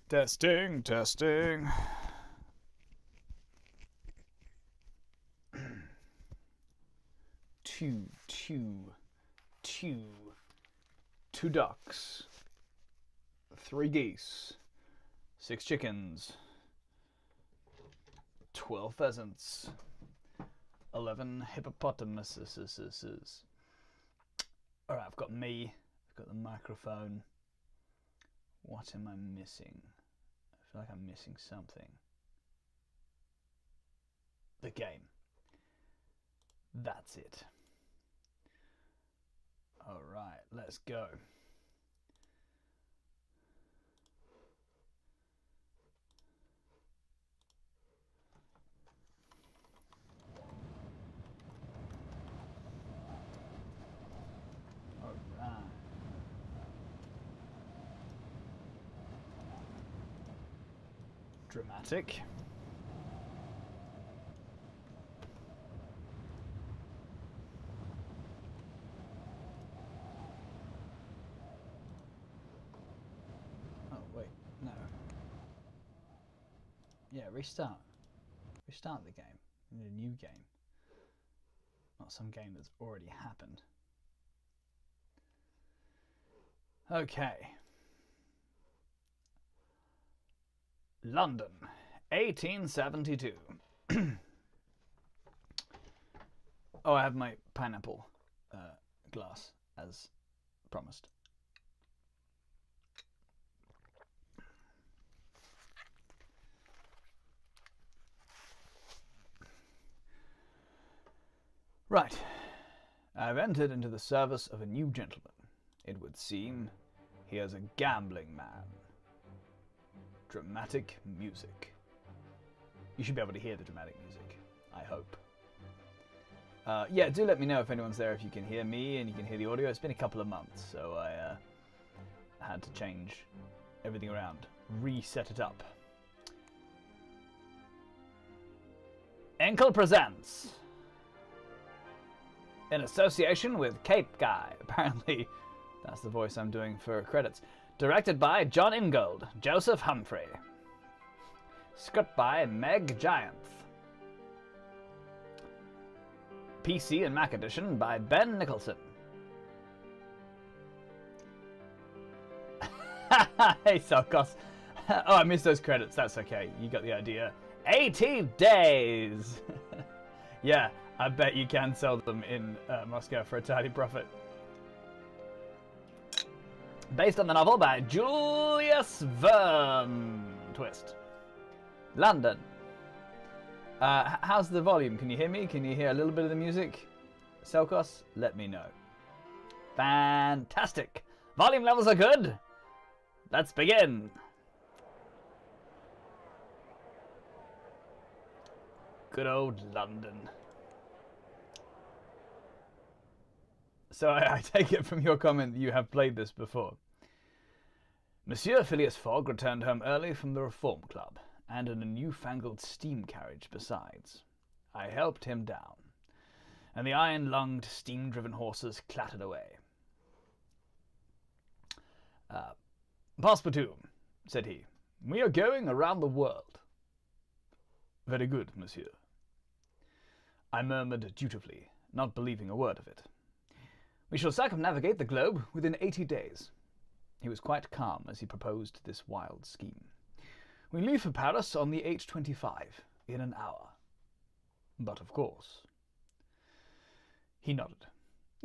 Testing, testing. Two. Two ducks. 3 geese. 6 chickens. 12 pheasants. 11 hippopotamuses. Alright, I've got me. I've got the microphone. What am I missing? I feel like I'm missing something. The game. That's it. Alright, let's go. Alright. Dramatic. No. Yeah, restart. Restart the game. In a new game. Not some game that's already happened. Okay. London, 1872. Oh, I have my pineapple glass, as promised. Right. I've entered into the service of a new gentleman. It would seem he is a gambling man. Dramatic music. You should be able to hear the dramatic music, I hope. Yeah, do let me know if anyone's there, if you can hear me and you can hear the audio. It's been a couple of months, so I had to change everything around, reset it up. Enkel presents, in association with Cape Guy. Apparently, that's the voice I'm doing for credits. Directed by John Ingold, Joseph Humphrey. Script by Meg Gianth. PC and Mac edition by Ben Nicholson. Hey, Sarkos. Oh, I missed those credits. That's okay. You got the idea. 80 days. Yeah, I bet you can sell them in Moscow for a tidy profit. Based on the novel by Julius Verne. Twist. London. How's the volume? Can you hear me? Can you hear a little bit of the music? Selkos, let me know. Fantastic. Volume levels are good. Let's begin. Good old London. So I take it from your comment that you have played this before. Monsieur Phileas Fogg returned home early from the Reform Club, and in a newfangled steam carriage besides. I helped him down, and the iron-lunged, steam-driven horses clattered away. Passepartout, said he, we are going around the world. Very good, monsieur. I murmured dutifully, not believing a word of it. We shall circumnavigate the globe within 80 days. He was quite calm as he proposed this wild scheme. We leave for Paris on the 8:25, in an hour. But of course. He nodded.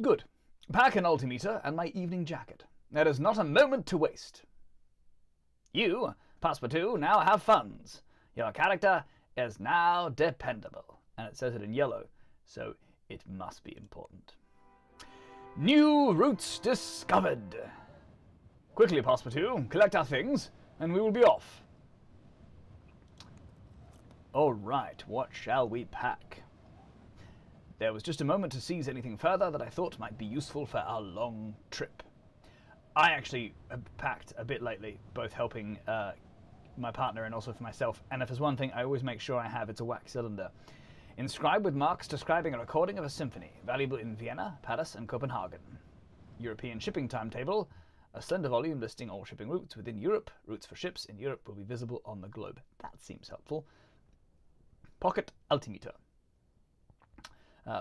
Good. Pack an altimeter and my evening jacket. There is not a moment to waste. You, Passepartout, now have funds. Your character is now dependable. And it says it in yellow, so it must be important. New routes discovered. Quickly, Passepartout, collect our things, and we will be off. All right, what shall we pack? There was just a moment to seize anything further that I thought might be useful for our long trip. I actually have packed a bit lately, both helping my partner and also for myself, and if there's one thing I always make sure I have, it's a wax cylinder. Inscribed with marks describing a recording of a symphony, valuable in Vienna, Paris, and Copenhagen. European shipping timetable, A slender volume listing all shipping routes within Europe. Routes for ships in Europe will be visible on the globe. That seems helpful. Pocket altimeter.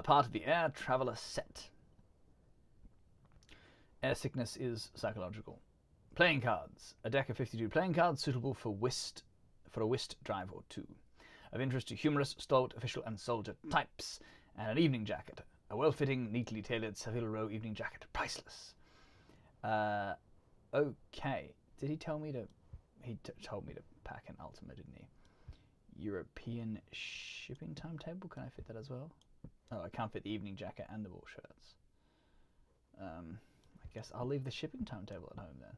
Part of the air traveler set. Air sickness is psychological. Playing cards. A deck of 52 playing cards suitable for a whist drive or two. Of interest to humorous, stalwart, official and soldier types. And an evening jacket. A well-fitting, neatly tailored Savile Row evening jacket. Priceless. Okay. Did he tell me to... He told me to pack an Ultima, didn't he? European shipping timetable? Can I fit that as well? Oh, I can't fit the evening jacket and the wool shirts. I guess I'll leave the shipping timetable at home then.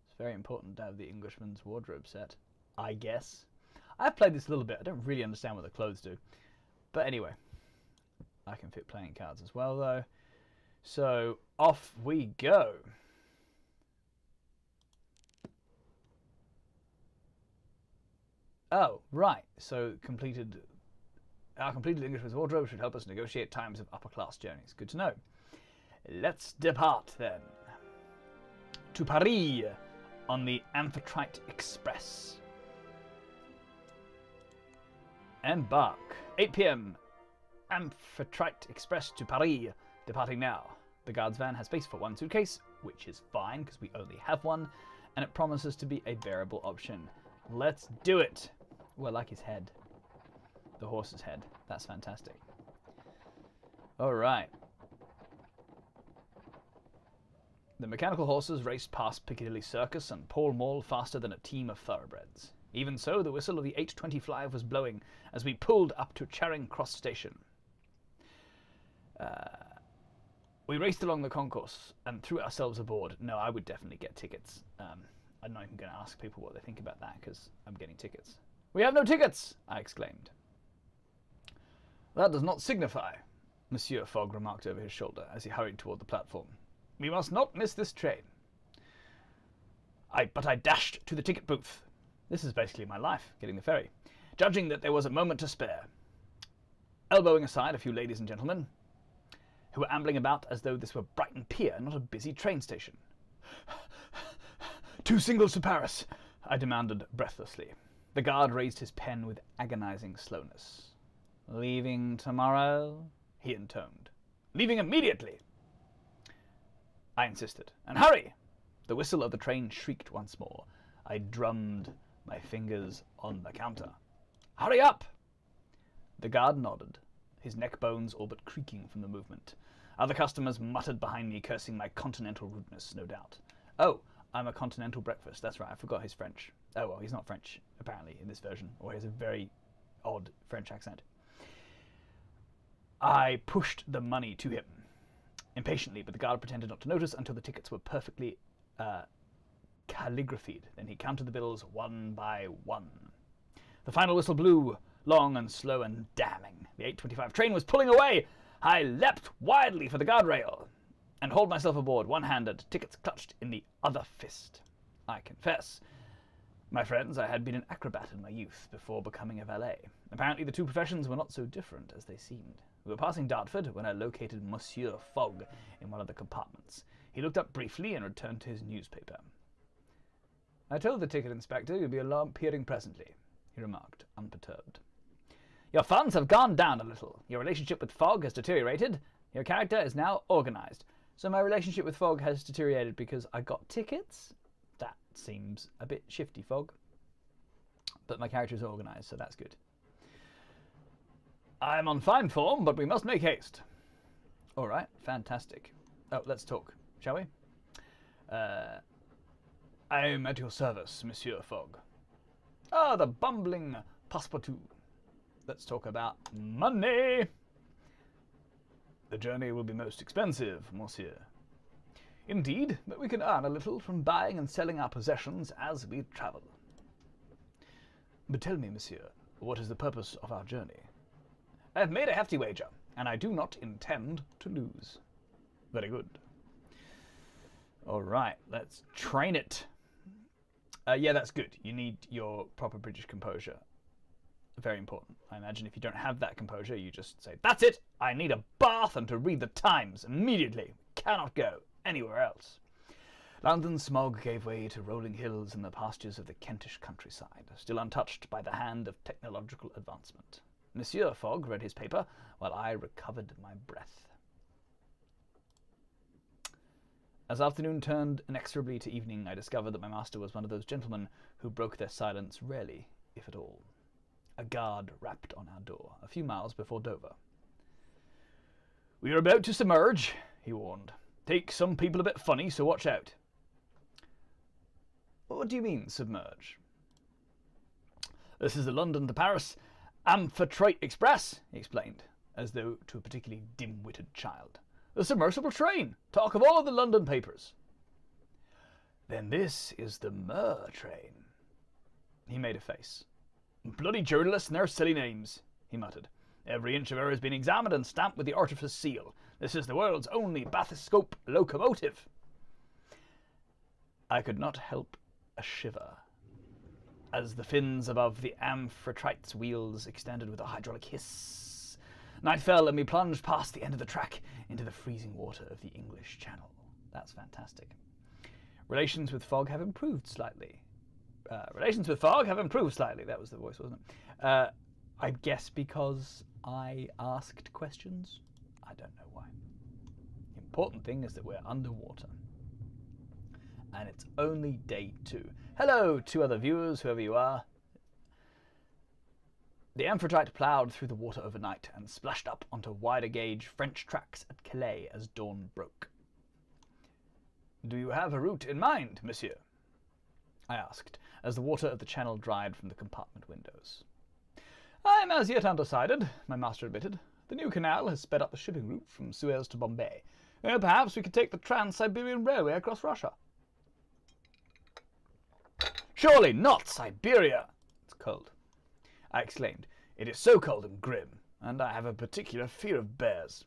It's very important to have the Englishman's wardrobe set. I guess. I've played this a little bit. I don't really understand what the clothes do. But anyway. I can fit playing cards as well, though. So, off we go. Oh, right. So, our completed Englishman's wardrobe should help us negotiate times of upper-class journeys. Good to know. Let's depart, then. To Paris on the Amphitrite Express. Embark. 8 p.m. Amphitrite Express to Paris. Departing now. The guard's van has space for one suitcase, which is fine because we only have one, and it promises to be a bearable option. Let's do it. Ooh, I like his head. The horse's head. That's fantastic. Alright. The mechanical horses raced past Piccadilly Circus and Pall Mall faster than a team of thoroughbreds. Even so, the whistle of the 8:25 was blowing as we pulled up to Charing Cross Station. We raced along the concourse and threw ourselves aboard. No, I would definitely get tickets. I'm not even going to ask people what they think about that because I'm getting tickets. We have no tickets, I exclaimed. That does not signify, Monsieur Fogg remarked over his shoulder as he hurried toward the platform. We must not miss this train. But I dashed to the ticket booth. This is basically my life, getting the ferry. Judging that there was a moment to spare. Elbowing aside a few ladies and gentlemen, who were ambling about as though this were Brighton Pier, not a busy train station. 2 singles to Paris, I demanded breathlessly. The guard raised his pen with agonizing slowness. Leaving tomorrow? He intoned. Leaving immediately! I insisted. And hurry! The whistle of the train shrieked once more. I drummed my fingers on the counter. Hurry up! The guard nodded, his neck bones all but creaking from the movement. Other customers muttered behind me, cursing my continental rudeness, no doubt. Oh, I'm a continental breakfast. That's right, I forgot he's French. Oh, well, he's not French, apparently, in this version. Or he has a very odd French accent. I pushed the money to him impatiently, but the guard pretended not to notice until the tickets were perfectly calligraphied. Then he counted the bills one by one. The final whistle blew, long and slow and damning. The 8:25 train was pulling away. I leapt wildly for the guardrail and hauled myself aboard, one-handed, tickets clutched in the other fist. I confess, my friends, I had been an acrobat in my youth before becoming a valet. Apparently the two professions were not so different as they seemed. We were passing Dartford when I located Monsieur Fogg in one of the compartments. He looked up briefly and returned to his newspaper. I told the ticket inspector you'd be appearing presently, he remarked, unperturbed. Your funds have gone down a little. Your relationship with Fogg has deteriorated. Your character is now organized. So my relationship with Fogg has deteriorated because I got tickets? That seems a bit shifty, Fogg. But my character is organized, so that's good. I'm on fine form, but we must make haste. All right, fantastic. Oh, let's talk, shall we? I am at your service, Monsieur Fogg. Ah, the bumbling Passepartout. Let's talk about money. The journey will be most expensive, monsieur. Indeed, but we can earn a little from buying and selling our possessions as we travel. But tell me, monsieur, what is the purpose of our journey? I have made a hefty wager, and I do not intend to lose. Very good. All right, let's train it. Yeah, that's good. You need your proper British composure. Very important. I imagine if you don't have that composure, you just say, that's it! I need a bath and to read the Times immediately. Cannot go anywhere else. London's smog gave way to rolling hills and the pastures of the Kentish countryside, still untouched by the hand of technological advancement. Monsieur Fogg read his paper, while I recovered my breath. As afternoon turned inexorably to evening, I discovered that my master was one of those gentlemen who broke their silence rarely, if at all. A guard rapped on our door, a few miles before Dover. "We are about to submerge," he warned. "Take some people a bit funny, so watch out." "What do you mean, submerge?" "This is the London to Paris Amphitrite Express," he explained, as though to a particularly dim-witted child. "The submersible train. Talk of all the London papers." "Then this is the Mer train." He made a face. "Bloody journalists and their silly names," he muttered. "Every inch of her has been examined and stamped with the artifice seal. This is the world's only bathyscope locomotive." I could not help a shiver as the fins above the Amphitrite's wheels extended with a hydraulic hiss. Night fell and we plunged past the end of the track into the freezing water of the English Channel. That's fantastic. Relations with Fogg have improved slightly. That was the voice, wasn't it? I guess because I asked questions. I don't know why. The important thing is that we're underwater. And it's only day 2. Hello, 2 other viewers, whoever you are. The Amphitrite ploughed through the water overnight and splashed up onto wider gauge French tracks at Calais as dawn broke. "Do you have a route in mind, monsieur?" I asked, as the water of the channel dried from the compartment windows. "I am as yet undecided," my master admitted. "The new canal has sped up the shipping route from Suez to Bombay. Perhaps we could take the Trans-Siberian Railway across Russia." "Surely not Siberia!" "It's cold," I exclaimed. "It is so cold and grim, and I have a particular fear of bears."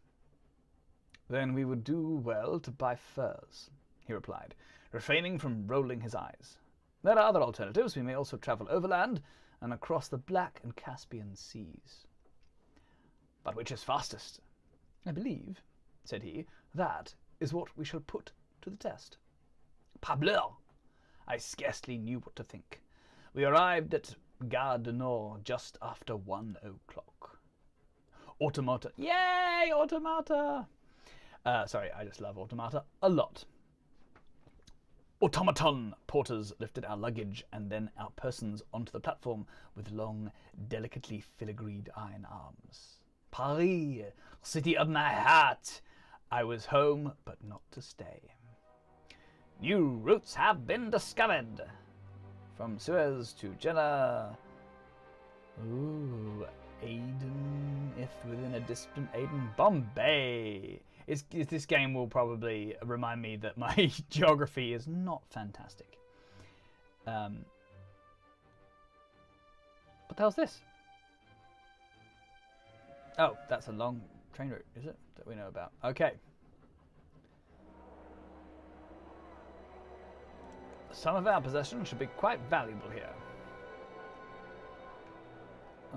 "Then we would do well to buy furs," he replied, refraining from rolling his eyes. "There are other alternatives. We may also travel overland and across the Black and Caspian Seas." "But which is fastest?" "I believe," said he, "that is what we shall put to the test." Parbleu! I scarcely knew what to think. We arrived at Gare du Nord just after 1 o'clock. Automata. Yay, automata! Sorry, I just love automata a lot. Automaton porters lifted our luggage and then our persons onto the platform with long, delicately filigreed iron arms. Paris, city of my heart! I was home, but not to stay. New routes have been discovered. From Suez to Jeddah. Ooh, Aden, if within a distant Aden. Bombay! This game will probably remind me that my geography is not fantastic. What the hell's this? Oh, that's a long train route, is it? That we know about. Okay. Some of our possessions should be quite valuable here.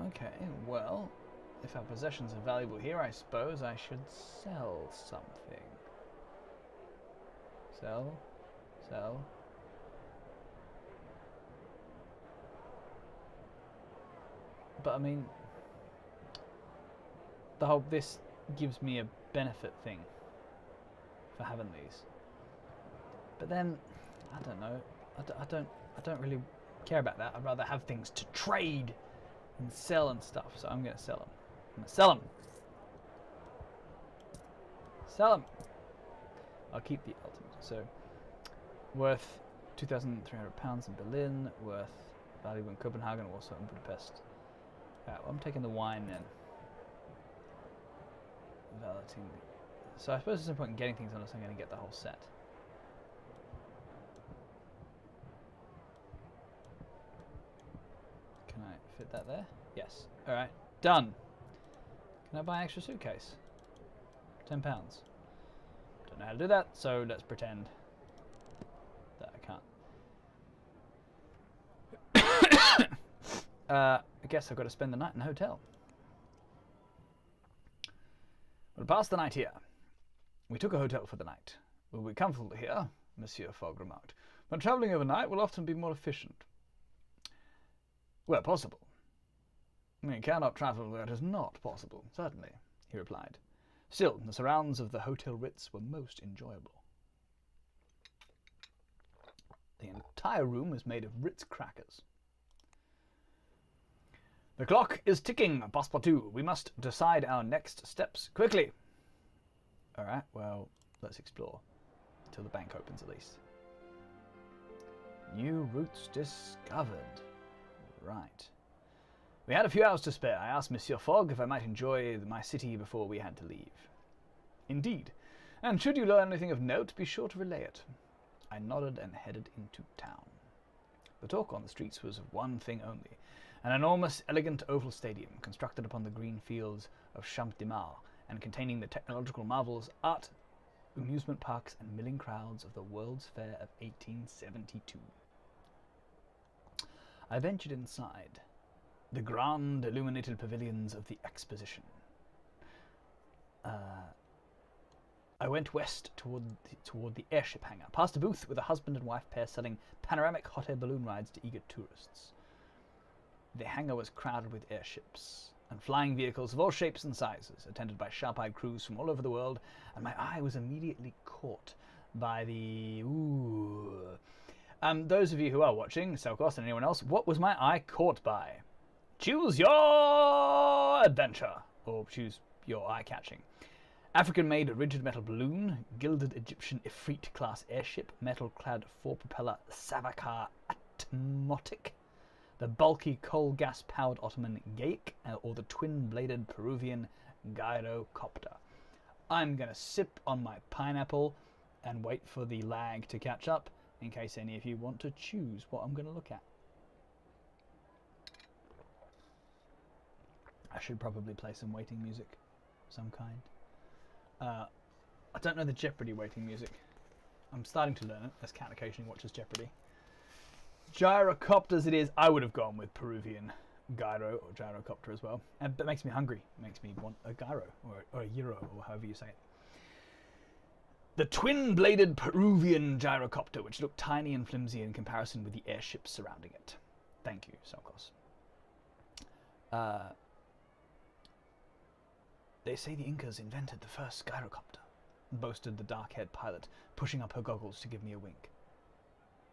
Okay, well, if our possessions are valuable here, I suppose I should sell something. Sell. But I mean, this gives me a benefit thing for having these. But then, I don't know. I don't really care about that. I'd rather have things to trade and sell and stuff. So I'm gonna sell them. Sell them. I'll keep the ultimate. So worth £2,300 in Berlin. Worth valuable in Copenhagen, also in Budapest. Alright, well, I'm taking the wine then. Valeting. So I suppose there's no point in getting things unless I'm going to get the whole set. Can I fit that there? Yes. Alright, done. Can I buy an extra suitcase? £10. Don't know how to do that, so let's pretend that I can't. I guess I've got to spend the night in a hotel. We'll pass the night here. We took a hotel for the night. We'll be comfortable here. Monsieur Fogg remarked, but travelling overnight will often be more efficient. Where possible. You cannot travel where it is not possible, certainly, he replied. Still, the surrounds of the Hotel Ritz were most enjoyable. The entire room was made of Ritz crackers. The clock is ticking, Passepartout. We must decide our next steps quickly. All right, well, let's explore. Till the bank opens, at least. New routes discovered. Right. We had a few hours to spare. I asked Monsieur Fogg if I might enjoy my city before we had to leave. Indeed. And should you learn anything of note, be sure to relay it. I nodded and headed into town. The talk on the streets was of one thing only. An enormous, elegant oval stadium, constructed upon the green fields of Champ de Mars, and containing the technological marvels, art, amusement parks, and milling crowds of the World's Fair of 1872. I ventured inside the grand illuminated pavilions of the Exposition. I went west toward the airship hangar, past a booth with a husband and wife pair selling panoramic hot air balloon rides to eager tourists. The hangar was crowded with airships and flying vehicles of all shapes and sizes, attended by sharp-eyed crews from all over the world, and my eye was immediately caught by the... those of you who are watching, Selkos and anyone else, what was my eye caught by? Choose your adventure, or choose your eye-catching. African-made rigid metal balloon, gilded Egyptian Ifrit-class airship, metal-clad four-propeller Savarkar Atmotic, the bulky coal-gas-powered Ottoman Gaik, or the twin-bladed Peruvian Gyrocopter. I'm going to sip on my pineapple and wait for the lag to catch up, in case any of you want to choose what I'm going to look at. I should probably play some waiting music of some kind. I don't know the Jeopardy waiting music. I'm starting to learn it, as Cat occasionally watches Jeopardy. Gyrocopters it is. I would have gone with Peruvian gyro or gyrocopter as well. And that makes me hungry. It makes me want a gyro or a gyro or however you say it. The twin-bladed Peruvian gyrocopter, which looked tiny and flimsy in comparison with the airships surrounding it. Thank you, Selkos. They say the Incas invented the first gyrocopter, boasted the dark-haired pilot, pushing up her goggles to give me a wink.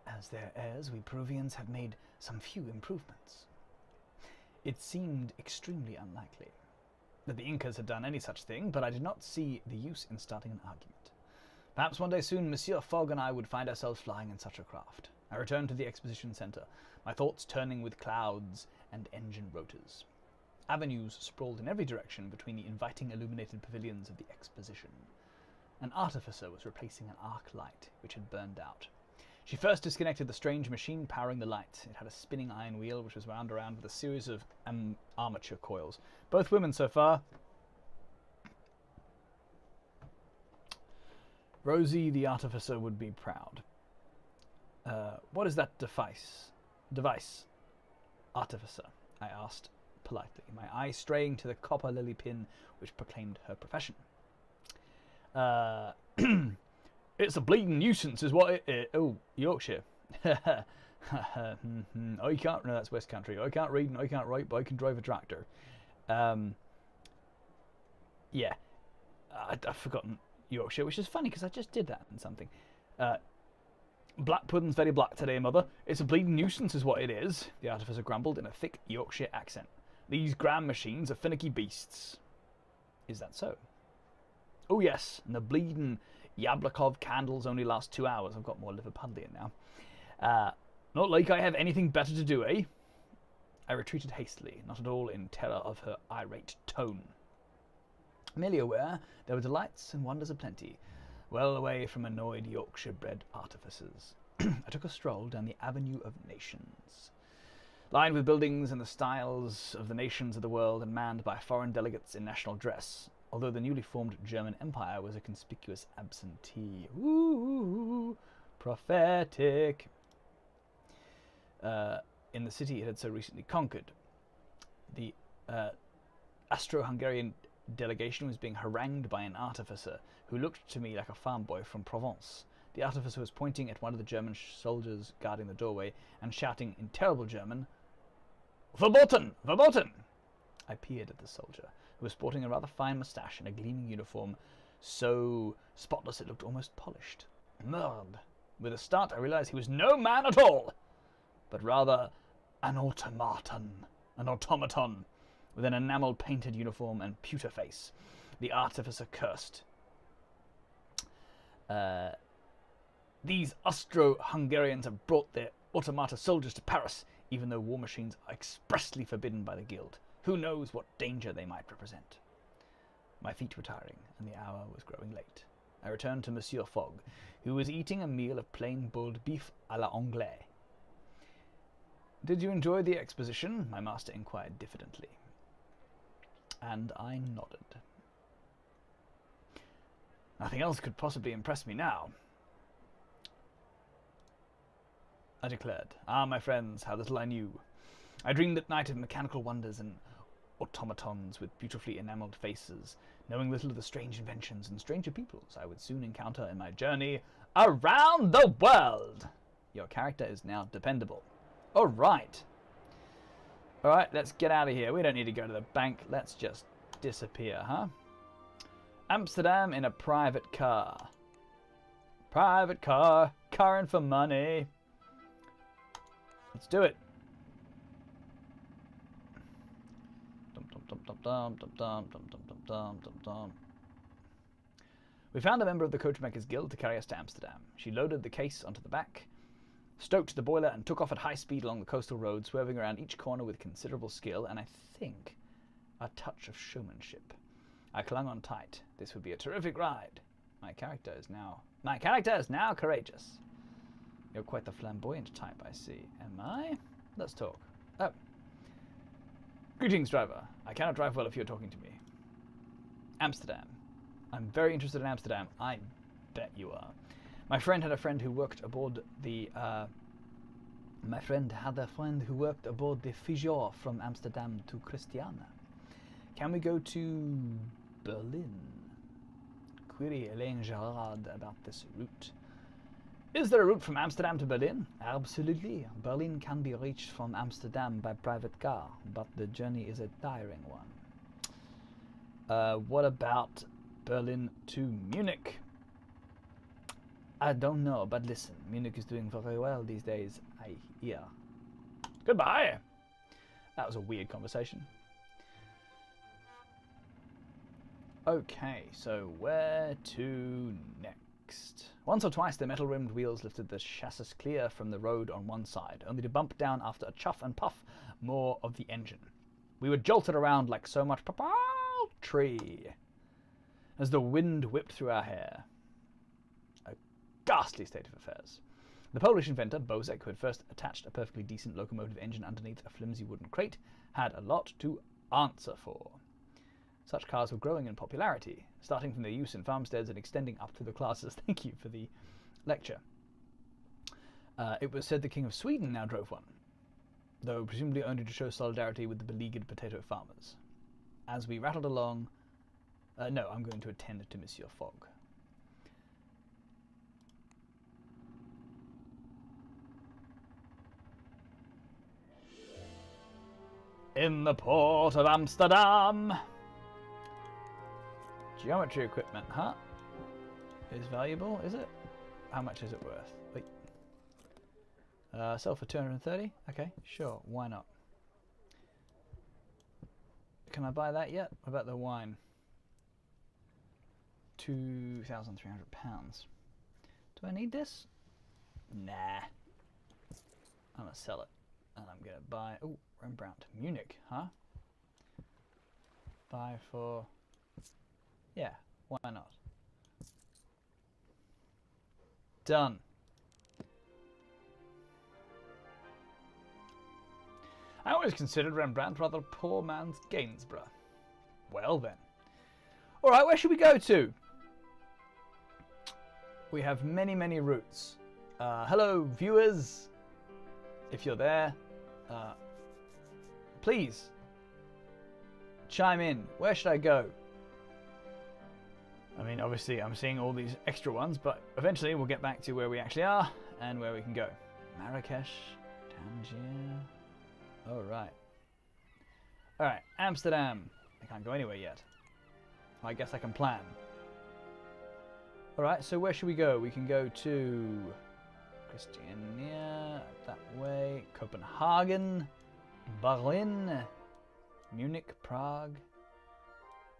As their heirs, we Peruvians have made some few improvements. It seemed extremely unlikely that the Incas had done any such thing, but I did not see the use in starting an argument. Perhaps one day soon, Monsieur Fogg and I would find ourselves flying in such a craft. I returned to the exposition centre, my thoughts turning with clouds and engine rotors. Avenues sprawled in every direction between the inviting illuminated pavilions of the exposition. An artificer was replacing an arc light, which had burned out. She first disconnected the strange machine powering the light. It had a spinning iron wheel which was wound around with a series of armature coils. Both women so far. Rosie the artificer would be proud. What is that device? Artificer, I asked politely, my eye straying to the copper lily pin which proclaimed her profession. It's a bleeding nuisance is what it is. Oh, Yorkshire. Oh, you can't... No, that's West Country. I can't read and I can't write, but I can drive a tractor. Yeah. I've forgotten Yorkshire, which is funny because I just did that in something. Black pudding's very black today, mother. It's a bleeding nuisance is what it is, the artificer grumbled in a thick Yorkshire accent. These gram machines are finicky beasts. Is that so? Oh, yes, and the bleeding Yablokov candles only last 2 hours. I've got more Liverpudlian now. Not like I have anything better to do, eh? I retreated hastily, not at all in terror of her irate tone. Merely aware there were delights and wonders aplenty, well away from annoyed Yorkshire-bred artificers. I took a stroll down the Avenue of Nations, lined with buildings in the styles of the nations of the world and manned by foreign delegates in national dress, although the newly formed German Empire was a conspicuous absentee. Ooh, prophetic. In the city it had so recently conquered. The Austro-Hungarian delegation was being harangued by an artificer who looked to me like a farm boy from Provence, The artificer was pointing at one of the German soldiers guarding the doorway and shouting in terrible German, "Verboten! Verboten!" I peered at the soldier, who was sporting a rather fine moustache and a gleaming uniform so spotless it looked almost polished. Merde! With a start, I realized he was no man at all, but rather an automaton, with an enamel-painted uniform and pewter face. The artificer cursed. These Austro-Hungarians have brought their automata soldiers to Paris, even though war machines are expressly forbidden by the Guild. Who knows what danger they might represent? My feet were tiring, and the hour was growing late. I returned to Monsieur Fogg, who was eating a meal of plain boiled beef à la Anglaise. "Did you enjoy the exposition?" my master inquired diffidently. And I nodded. "Nothing else could possibly impress me now," I declared. "Ah, my friends, how little I knew. I dreamed at night of mechanical wonders and automatons with beautifully enameled faces, knowing little of the strange inventions and stranger peoples I would soon encounter in my journey around the world. Your character is now dependable." All right. All right, let's get out of here. We don't need to go to the bank. Let's just disappear, huh? Amsterdam in a private car. Private car. Carring for money. Let's do it. We found a member of the Coachmakers Guild to carry us to Amsterdam. She loaded the case onto the back, stoked the boiler, and took off at high speed along the coastal road, swerving around each corner with considerable skill and, I think, a touch of showmanship. I clung on tight. This would be a terrific ride. My character is now courageous. You're quite the flamboyant type, I see. Am I? Let's talk. Oh. Greetings, driver. I cannot drive well if you're talking to me. Amsterdam. I'm very interested in Amsterdam. I bet you are. My friend had a friend who worked aboard the Fijor from Amsterdam to Christiania. Can we go to Berlin? Query Elaine Gerard about this route. Is there a route from Amsterdam to Berlin? Absolutely. Berlin can be reached from Amsterdam by private car, but the journey is a tiring one. What about Berlin to Munich? I don't know, but listen, Munich is doing very well these days, I hear. Goodbye! That was a weird conversation. Okay, so where to next? Once or twice the metal-rimmed wheels lifted the chassis clear from the road on one side, only to bump down after a chuff and puff more of the engine. We were jolted around like so much tree as the wind whipped through our hair. A ghastly state of affairs. The Polish inventor, Bozek, who had first attached a perfectly decent locomotive engine underneath a flimsy wooden crate, had a lot to answer for. Such cars were growing in popularity, starting from their use in farmsteads and extending up through the classes. Thank you for the lecture. It was said the King of Sweden now drove one, though presumably only to show solidarity with the beleaguered potato farmers. As we rattled along... no, I'm going to attend to Monsieur Fogg. In the port of Amsterdam. Geometry equipment, huh? Is valuable, is it? How much is it worth? Wait. Sell for 230? Okay, sure, why not? Can I buy that yet? What about the wine? £2,300. Do I need this? Nah. I'm gonna sell it. And I'm gonna buy... Oh, Rembrandt. Munich, huh? Buy for... Yeah, why not? Done. I always considered Rembrandt rather a poor man's Gainsborough. Well then. Alright, where should we go to? We have many, many routes. Hello, viewers. If you're there, please chime in. Where should I go? I mean, obviously I'm seeing all these extra ones, but eventually we'll get back to where we actually are and where we can go. Marrakesh, Tangier. Oh, right. Alright, Amsterdam. I can't go anywhere yet. I guess I can plan. Alright, so where should we go? We can go to Christiania, that way. Copenhagen, Berlin, Munich, Prague.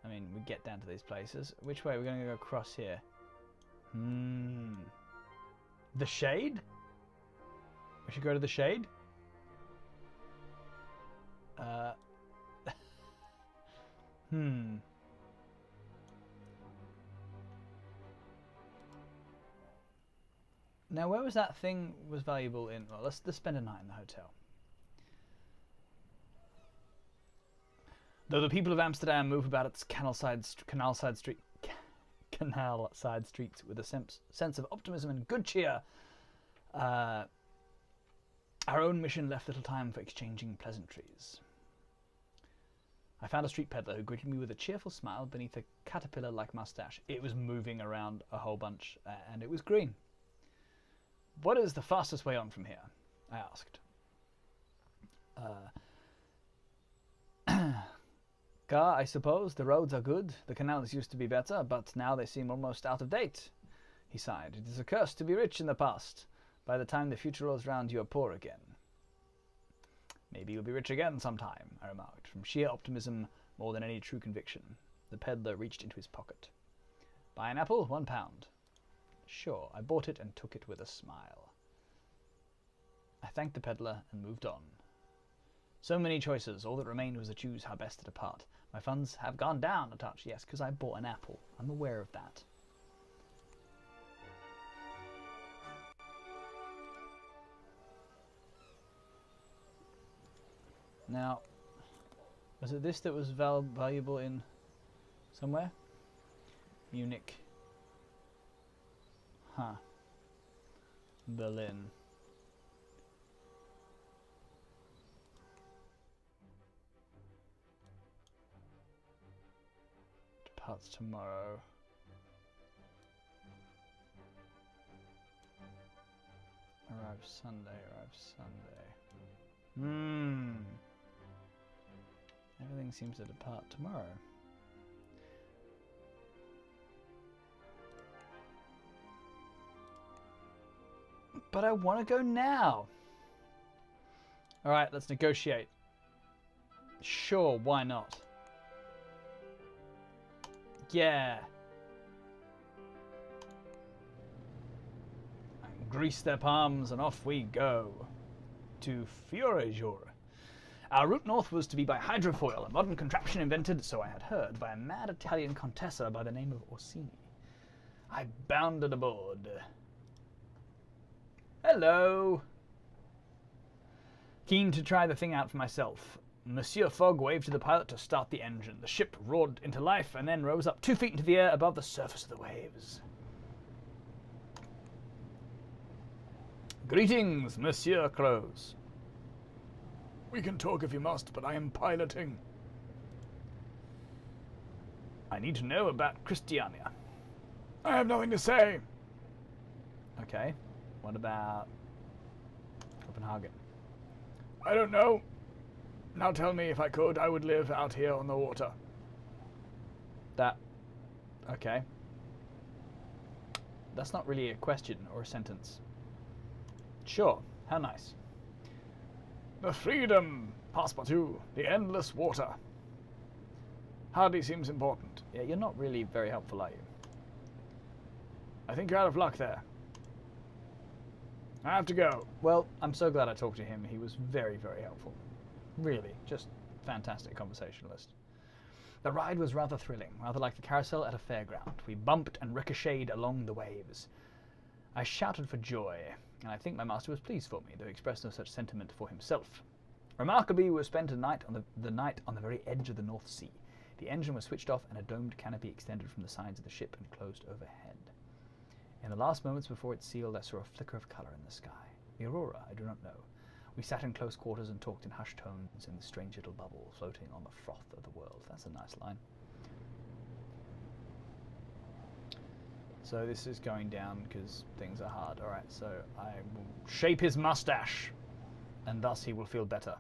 I mean, we get down to these places. Which way? We're going to go across here. The Shade? We should go to the Shade? Now, where was that thing was valuable in? Well, let's spend a night in the hotel. Though the people of Amsterdam move about its canal side streets with a sense of optimism and good cheer, our own mission left little time for exchanging pleasantries. I found a street peddler who greeted me with a cheerful smile beneath a caterpillar-like mustache. It was moving around a whole bunch, and it was green. What is the fastest way on from here? I asked. Car, I suppose. The roads are good. The canals used to be better, but now they seem almost out of date. He sighed. It is a curse to be rich in the past. By the time the future rolls round, you are poor again. Maybe you'll be rich again sometime, I remarked, from sheer optimism more than any true conviction. The peddler reached into his pocket. Buy an apple, £1. Sure, I bought it and took it with a smile. I thanked the peddler and moved on. So many choices, all that remained was to choose how best to depart. My funds have gone down a touch, yes, because I bought an apple. I'm aware of that. Now, was it this that was valuable in somewhere? Munich. Huh. Berlin. Departs tomorrow. Arrives Sunday, Everything seems to depart tomorrow. But I want to go now. Alright, let's negotiate. Sure, why not? Yeah. And grease their palms and off we go. To Fiorejor. Our route north was to be by hydrofoil, a modern contraption invented, so I had heard, by a mad Italian contessa by the name of Orsini. I bounded aboard. Hello! Keen to try the thing out for myself, Monsieur Fogg waved to the pilot to start the engine. The ship roared into life and then rose up 2 feet into the air above the surface of the waves. Greetings, Monsieur Crows. We can talk if you must, but I am piloting. I need to know about Christiania. I have nothing to say. Okay. What about Copenhagen? I don't know. Now tell me, if I could, I would live out here on the water. Okay. That's not really a question or a sentence. Sure, how nice. The freedom, Passepartout, the endless water. Hardly seems important. Yeah, you're not really very helpful, are you? I think you're out of luck there. I have to go. Well, I'm so glad I talked to him. He was very, very helpful. Really, just fantastic conversationalist. The ride was rather thrilling, rather like the carousel at a fairground. We bumped and ricocheted along the waves. I shouted for joy, and I think my master was pleased for me, though he expressed no such sentiment for himself. Remarkably, we spent the night on the very edge of the North Sea. The engine was switched off, and a domed canopy extended from the sides of the ship and closed overhead. In the last moments before it sealed, I saw a flicker of colour in the sky. The aurora, I do not know. We sat in close quarters and talked in hushed tones in the strange little bubble floating on the froth of the world. That's a nice line. So this is going down because things are hard. Alright, so I will shape his mustache, and thus he will feel better.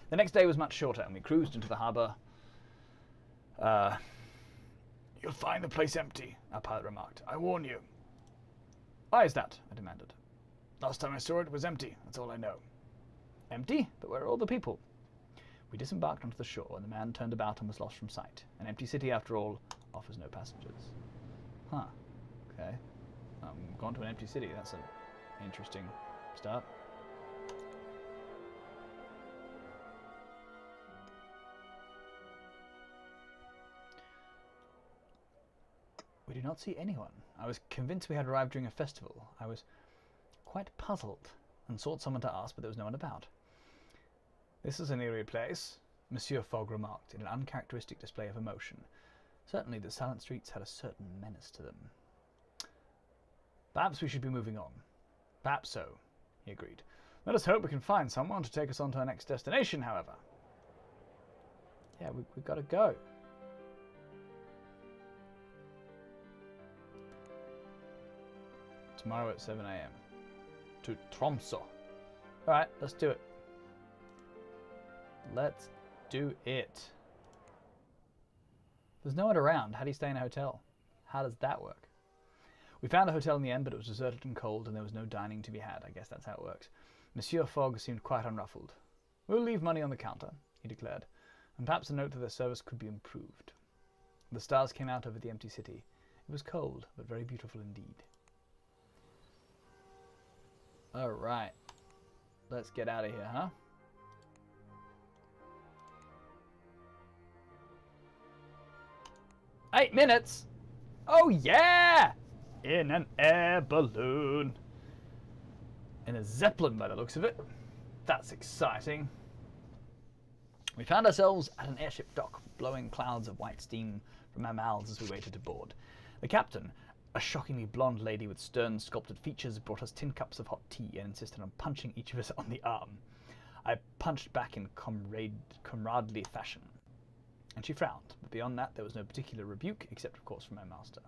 The next day was much shorter, and we cruised into the harbour. You'll find the place empty, our pilot remarked. I warn you. Why is that? I demanded. Last time I saw it was empty, that's all I know. Empty? But where are all the people? We disembarked onto the shore, and the man turned about and was lost from sight. An empty city, after all, offers no passengers. Huh. Okay. Gone to an empty city. That's an interesting start. We do not see anyone. I was convinced we had arrived during a festival. I was quite puzzled and sought someone to ask, but there was no one about. This is an eerie place, Monsieur Fogg remarked in an uncharacteristic display of emotion. Certainly the silent streets had a certain menace to them. Perhaps we should be moving on. Perhaps so, he agreed. Let us hope we can find someone to take us on to our next destination, however. Yeah, we've got to go. Tomorrow at 7 a.m. to Tromsø. Alright, let's do it. Let's do it. There's no one around. How do you stay in a hotel? How does that work? We found a hotel in the end, but it was deserted and cold, and there was no dining to be had. I guess that's how it works. Monsieur Fogg seemed quite unruffled. We'll leave money on the counter, he declared, and perhaps a note that their service could be improved. The stars came out over the empty city. It was cold, but very beautiful indeed. Alright. Let's get out of here, huh? "8 minutes! Oh yeah! In an air balloon. In a Zeppelin by the looks of it. That's exciting." We found ourselves at an airship dock, blowing clouds of white steam from our mouths as we waited to board. The captain, a shockingly blonde lady with stern sculpted features, brought us tin cups of hot tea and insisted on punching each of us on the arm. I punched back in comradely fashion, and she frowned, but beyond that there was no particular rebuke, except of course from my master.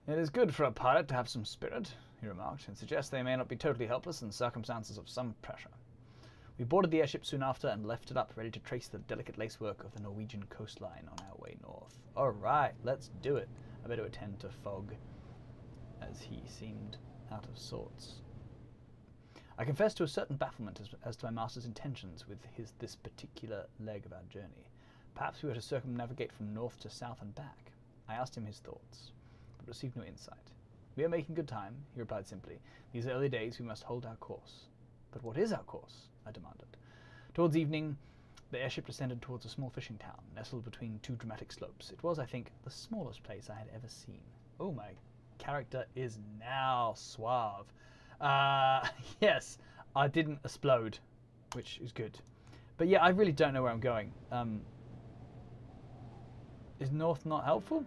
"It is good for a pilot to have some spirit," he remarked, "and suggests they may not be totally helpless in circumstances of some pressure." We boarded the airship soon after and left it up, ready to trace the delicate lacework of the Norwegian coastline on our way north. Alright, let's do it. I better attend to Fogg, as he seemed out of sorts. I confessed to a certain bafflement as to my master's intentions with this particular leg of our journey. Perhaps we were to circumnavigate from north to south and back. I asked him his thoughts, but received no insight. "We are making good time," he replied simply. "These early days we must hold our course." "But what is our course?" I demanded. Towards evening, the airship descended towards a small fishing town, nestled between two dramatic slopes. It was, I think, the smallest place I had ever seen. Oh, my character is now suave. Yes, I didn't explode, which is good. But yeah, I really don't know where I'm going. Is north not helpful?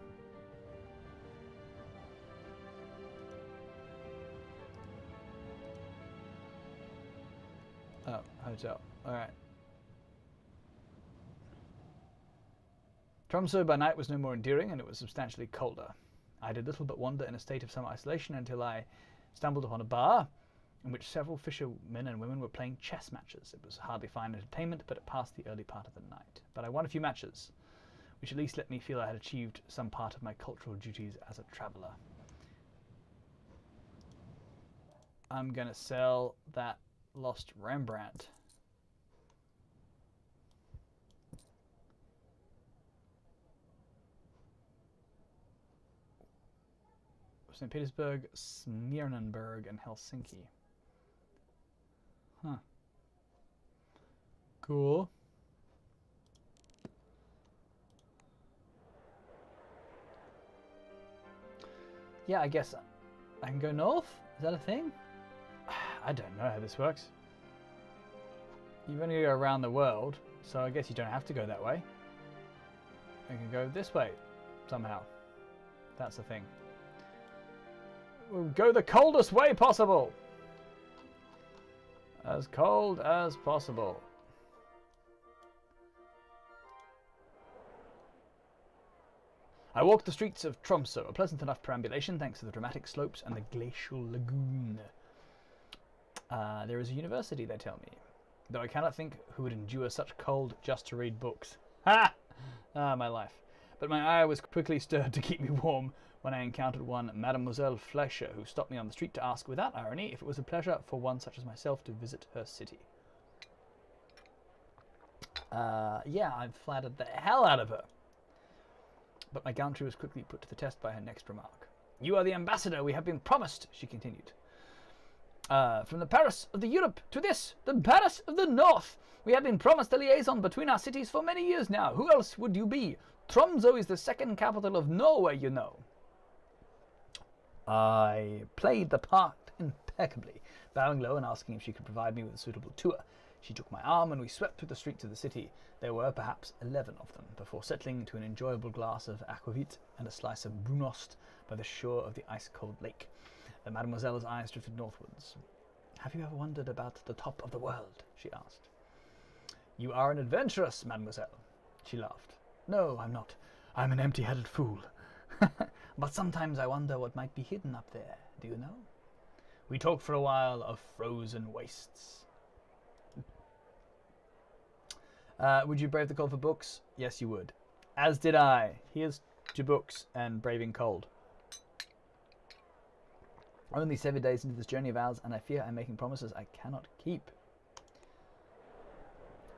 Oh, hotel. Alright. Tromsø by night was no more endearing, and it was substantially colder. I did little but wander in a state of some isolation until I stumbled upon a bar in which several fishermen and women were playing chess matches. It was hardly fine entertainment, but it passed the early part of the night. But I won a few matches, which at least let me feel I had achieved some part of my cultural duties as a traveller. I'm gonna sell that lost Rembrandt. St. Petersburg, Smirnenberg, and Helsinki. Huh. Cool. Yeah, I guess I can go north? Is that a thing? I don't know how this works. You've only go around the world, so I guess you don't have to go that way. You can go this way, somehow. That's the thing. We'll go the coldest way possible. As cold as possible. I walked the streets of Tromsø, a pleasant enough perambulation thanks to the dramatic slopes and the glacial lagoon. There is a university, they tell me, though I cannot think who would endure such cold just to read books. Ha! Ah, my life. But my eye was quickly stirred to keep me warm when I encountered one Mademoiselle Fleischer, who stopped me on the street to ask, without irony, if it was a pleasure for one such as myself to visit her city. Yeah, I flattered the hell out of her. But my gallantry was quickly put to the test by her next remark. You are the ambassador we have been promised, she continued. From the Paris of the Europe to this, the Paris of the North. We have been promised a liaison between our cities for many years now. Who else would you be? Tromsø is the second capital of Norway, you know. I played the part impeccably, bowing low and asking if she could provide me with a suitable tour. She took my arm and we swept through the streets of the city. There were perhaps 11 of them, before settling to an enjoyable glass of aquavit and a slice of brunost by the shore of the ice-cold lake. The Mademoiselle's eyes drifted northwards. Have you ever wondered about the top of the world? She asked. You are an adventuress, mademoiselle. She laughed. No, I'm not. I'm an empty-headed fool. But sometimes I wonder what might be hidden up there. Do you know? We talked for a while of frozen wastes. Would you brave the cold for books? Yes, you would. As did I. Here's to books and braving cold. Only 7 days into this journey of ours, and I fear I'm making promises I cannot keep.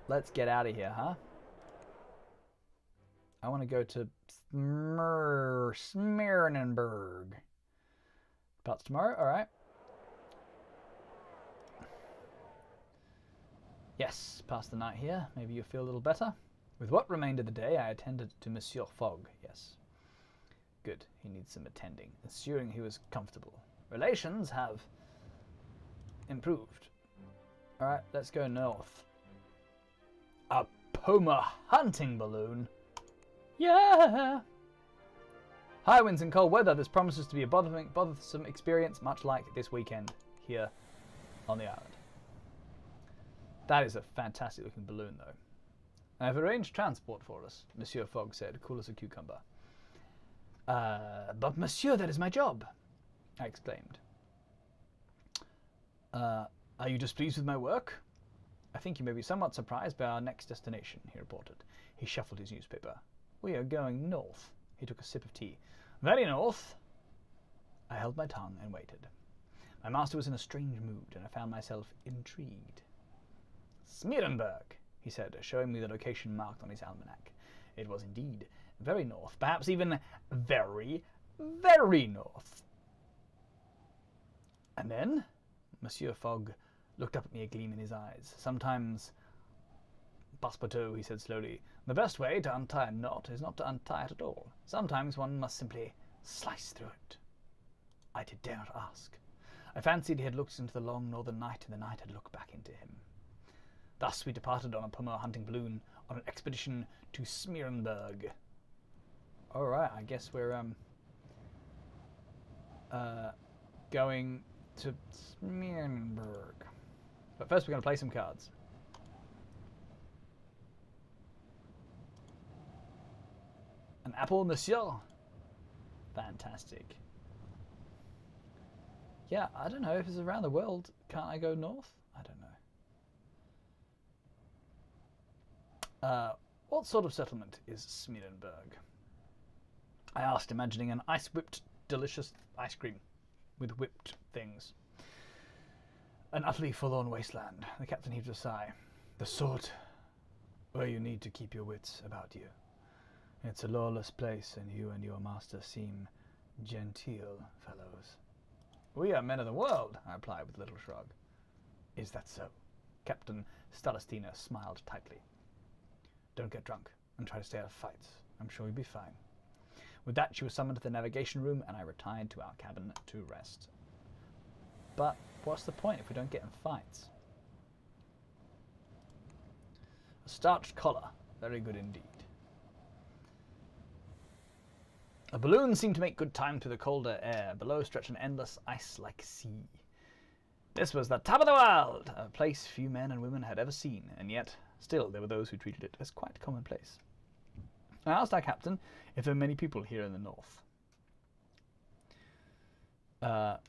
Let's get out of here, huh? I want to go to Smeernenberg. Departs tomorrow? Alright. Yes, pass the night here. Maybe you'll feel a little better. With what remained of the day, I attended to Monsieur Fogg. Yes. Good. He needs some attending, ensuring he was comfortable. Relations have improved. Alright, let's go north. A puma hunting balloon? Yeah! High winds and cold weather. This promises to be a bothersome experience, much like this weekend here on the island. That is a fantastic looking balloon, though. I have arranged transport for us, Monsieur Fogg said, cool as a cucumber. But monsieur, that is my job, I exclaimed. Are you displeased with my work? I think you may be somewhat surprised by our next destination, he reported. He shuffled his newspaper. We are going north. He took a sip of tea. Very north. I held my tongue and waited. My master was in a strange mood, and I found myself intrigued. Smeerenberg, he said, showing me the location marked on his almanac. It was indeed very north, perhaps even very, very north. And then Monsieur Fogg looked up at me, a gleam in his eyes. Sometimes, Passepartout, he said slowly, the best way to untie a knot is not to untie it at all. Sometimes one must simply slice through it. I dare not ask. I fancied he had looked into the long northern night, and the night had looked back into him. Thus we departed on a puma hunting balloon on an expedition to Smeerenberg. Alright, I guess we're going to Smeerenberg. But first we're going to play some cards. An apple, monsieur. Fantastic. Yeah, I don't know if it's around the world. Can't I go north? I don't know. What sort of settlement is Smeerenberg? I asked, imagining an ice-whipped, delicious ice cream with whipped things. An utterly forlorn wasteland. The captain heaved a sigh. The sort where you need to keep your wits about you. It's a lawless place, and you and your master seem genteel fellows. We are men of the world, I replied with a little shrug. Is that so? Captain Stalastina smiled tightly. Don't get drunk, and try to stay out of fights. I'm sure you'll be fine. With that, she was summoned to the navigation room, and I retired to our cabin to rest. But what's the point if we don't get in fights? A starched collar. Very good indeed. A balloon seemed to make good time through the colder air. Below stretched an endless ice-like sea. This was the top of the world, a place few men and women had ever seen, and yet still there were those who treated it as quite commonplace. I asked our captain if there are many people here in the north. There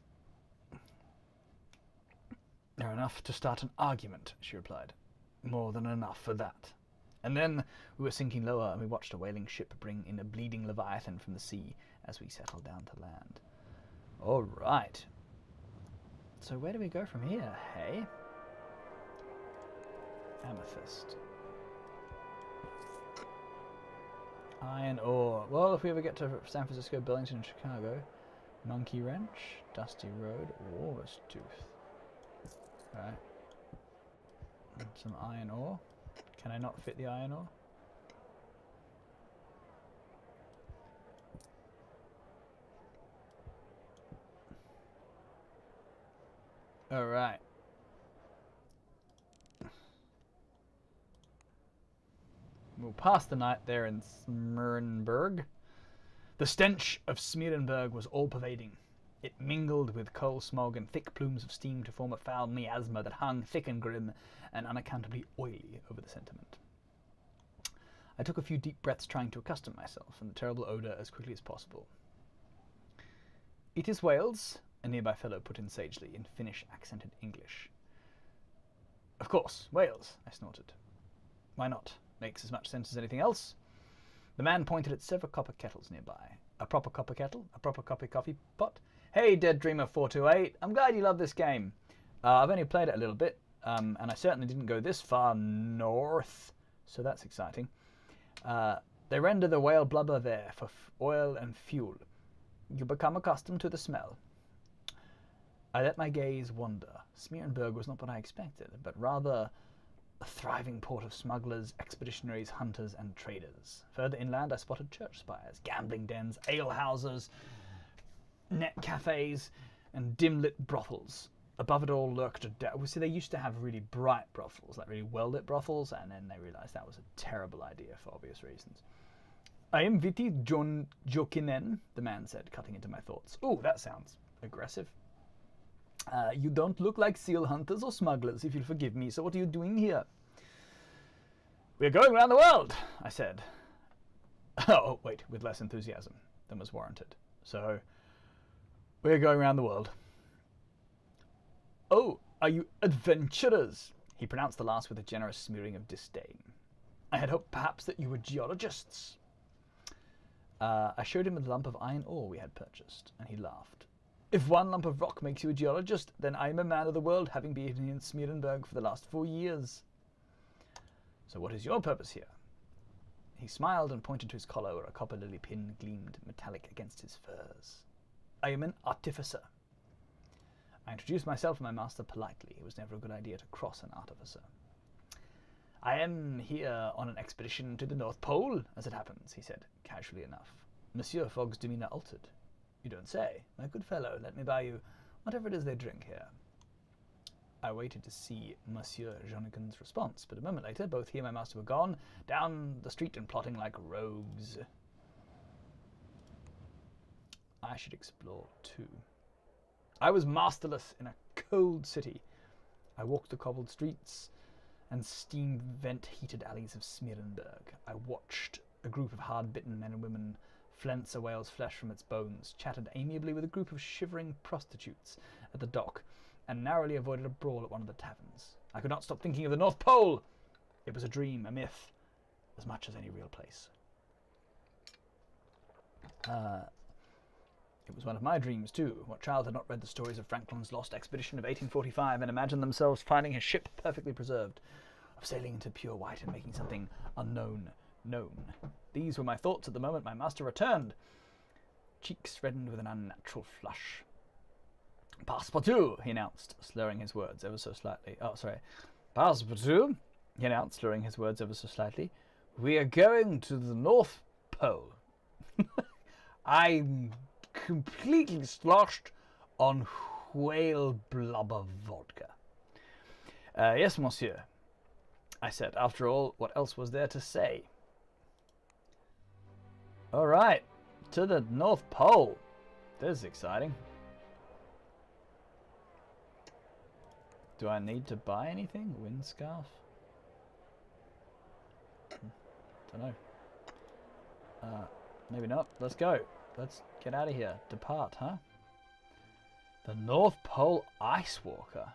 are enough to start an argument, she replied. More than enough for that. And then we were sinking lower, and we watched a whaling ship bring in a bleeding leviathan from the sea as we settled down to land. All right. So where do we go from here, hey? Amethyst. Iron ore. Well, if we ever get to San Francisco, Burlington, and Chicago, Monkey Wrench, Dusty Road, Walrus Tooth. Alright. Some iron ore. Can I not fit the iron ore? Alright. We'll pass the night there in Smeerenburg. The stench of Smeerenburg was all-pervading. It mingled with coal smog and thick plumes of steam to form a foul miasma that hung thick and grim and unaccountably oily over the sentiment. I took a few deep breaths trying to accustom myself to the terrible odour as quickly as possible. "It is Wales," a nearby fellow put in sagely in Finnish-accented English. "Of course, Wales," I snorted. "Why not? Makes as much sense as anything else." The man pointed at several copper kettles nearby. A proper copper kettle, a proper copper coffee pot. "Hey, Dead Dreamer 428, I'm glad you love this game. I've only played it a little bit, and I certainly didn't go this far north, so that's exciting. They render the whale blubber there for oil and fuel. You become accustomed to the smell." I let my gaze wander. Smeerenburg was not what I expected, but rather a thriving port of smugglers, expeditionaries, hunters, and traders. Further inland I spotted church spires, gambling dens, alehouses, net cafes, and dim-lit brothels. Above it all lurked a see, they used to have really bright brothels, like really well-lit brothels, and then they realized that was a terrible idea for obvious reasons. "I am Viti Jokinen," the man said, cutting into my thoughts. "Ooh, that sounds aggressive. You don't look like seal hunters or smugglers, if you'll forgive me, so what are you doing here?" "We're going around the world," I said. Oh, wait, with less enthusiasm than was warranted. "So, we're going around the world." "Oh, are you adventurers?" He pronounced the last with a generous smearing of disdain. "I had hoped perhaps that you were geologists." I showed him the lump of iron ore we had purchased, and he laughed. "If one lump of rock makes you a geologist, then I'm a man of the world, having been in Smeerenburg for the last 4 years. So what is your purpose here?" He smiled and pointed to his collar where a copper lily pin gleamed metallic against his furs. "I am an artificer." I introduced myself and my master politely. It was never a good idea to cross an artificer. "I am here on an expedition to the North Pole, as it happens," he said, casually enough. Monsieur Fogg's demeanour altered. "You don't say. My good fellow, let me buy you whatever it is they drink here." I waited to see Monsieur Jonigan's response, but a moment later, both he and my master were gone, down the street and plotting like rogues. I should explore too. I was masterless in a cold city. I walked the cobbled streets and steam vent-heated alleys of Smeerenburg. I watched a group of hard-bitten men and women flence a whale's flesh from its bones, chatted amiably with a group of shivering prostitutes at the dock, and narrowly avoided a brawl at one of the taverns. I could not stop thinking of the North Pole. It was a dream, a myth, as much as any real place. It was one of my dreams, too. What child had not read the stories of Franklin's lost expedition of 1845 and imagined themselves finding his ship perfectly preserved, of sailing into pure white and making something unknown known? These were my thoughts at the moment my master returned. Cheeks reddened with an unnatural flush. "Passepartout," he announced, slurring his words ever so slightly. "Passepartout," he announced, slurring his words ever so slightly. "We are going to the North Pole." I'm completely sloshed on whale blubber vodka. "Yes, monsieur," I said. After all, what else was there to say? "All right, to the North Pole. This is exciting. Do I need to buy anything? Windscarf? Don't know. Maybe not. Let's go. Let's get out of here. Depart, huh? The North Pole Ice Walker.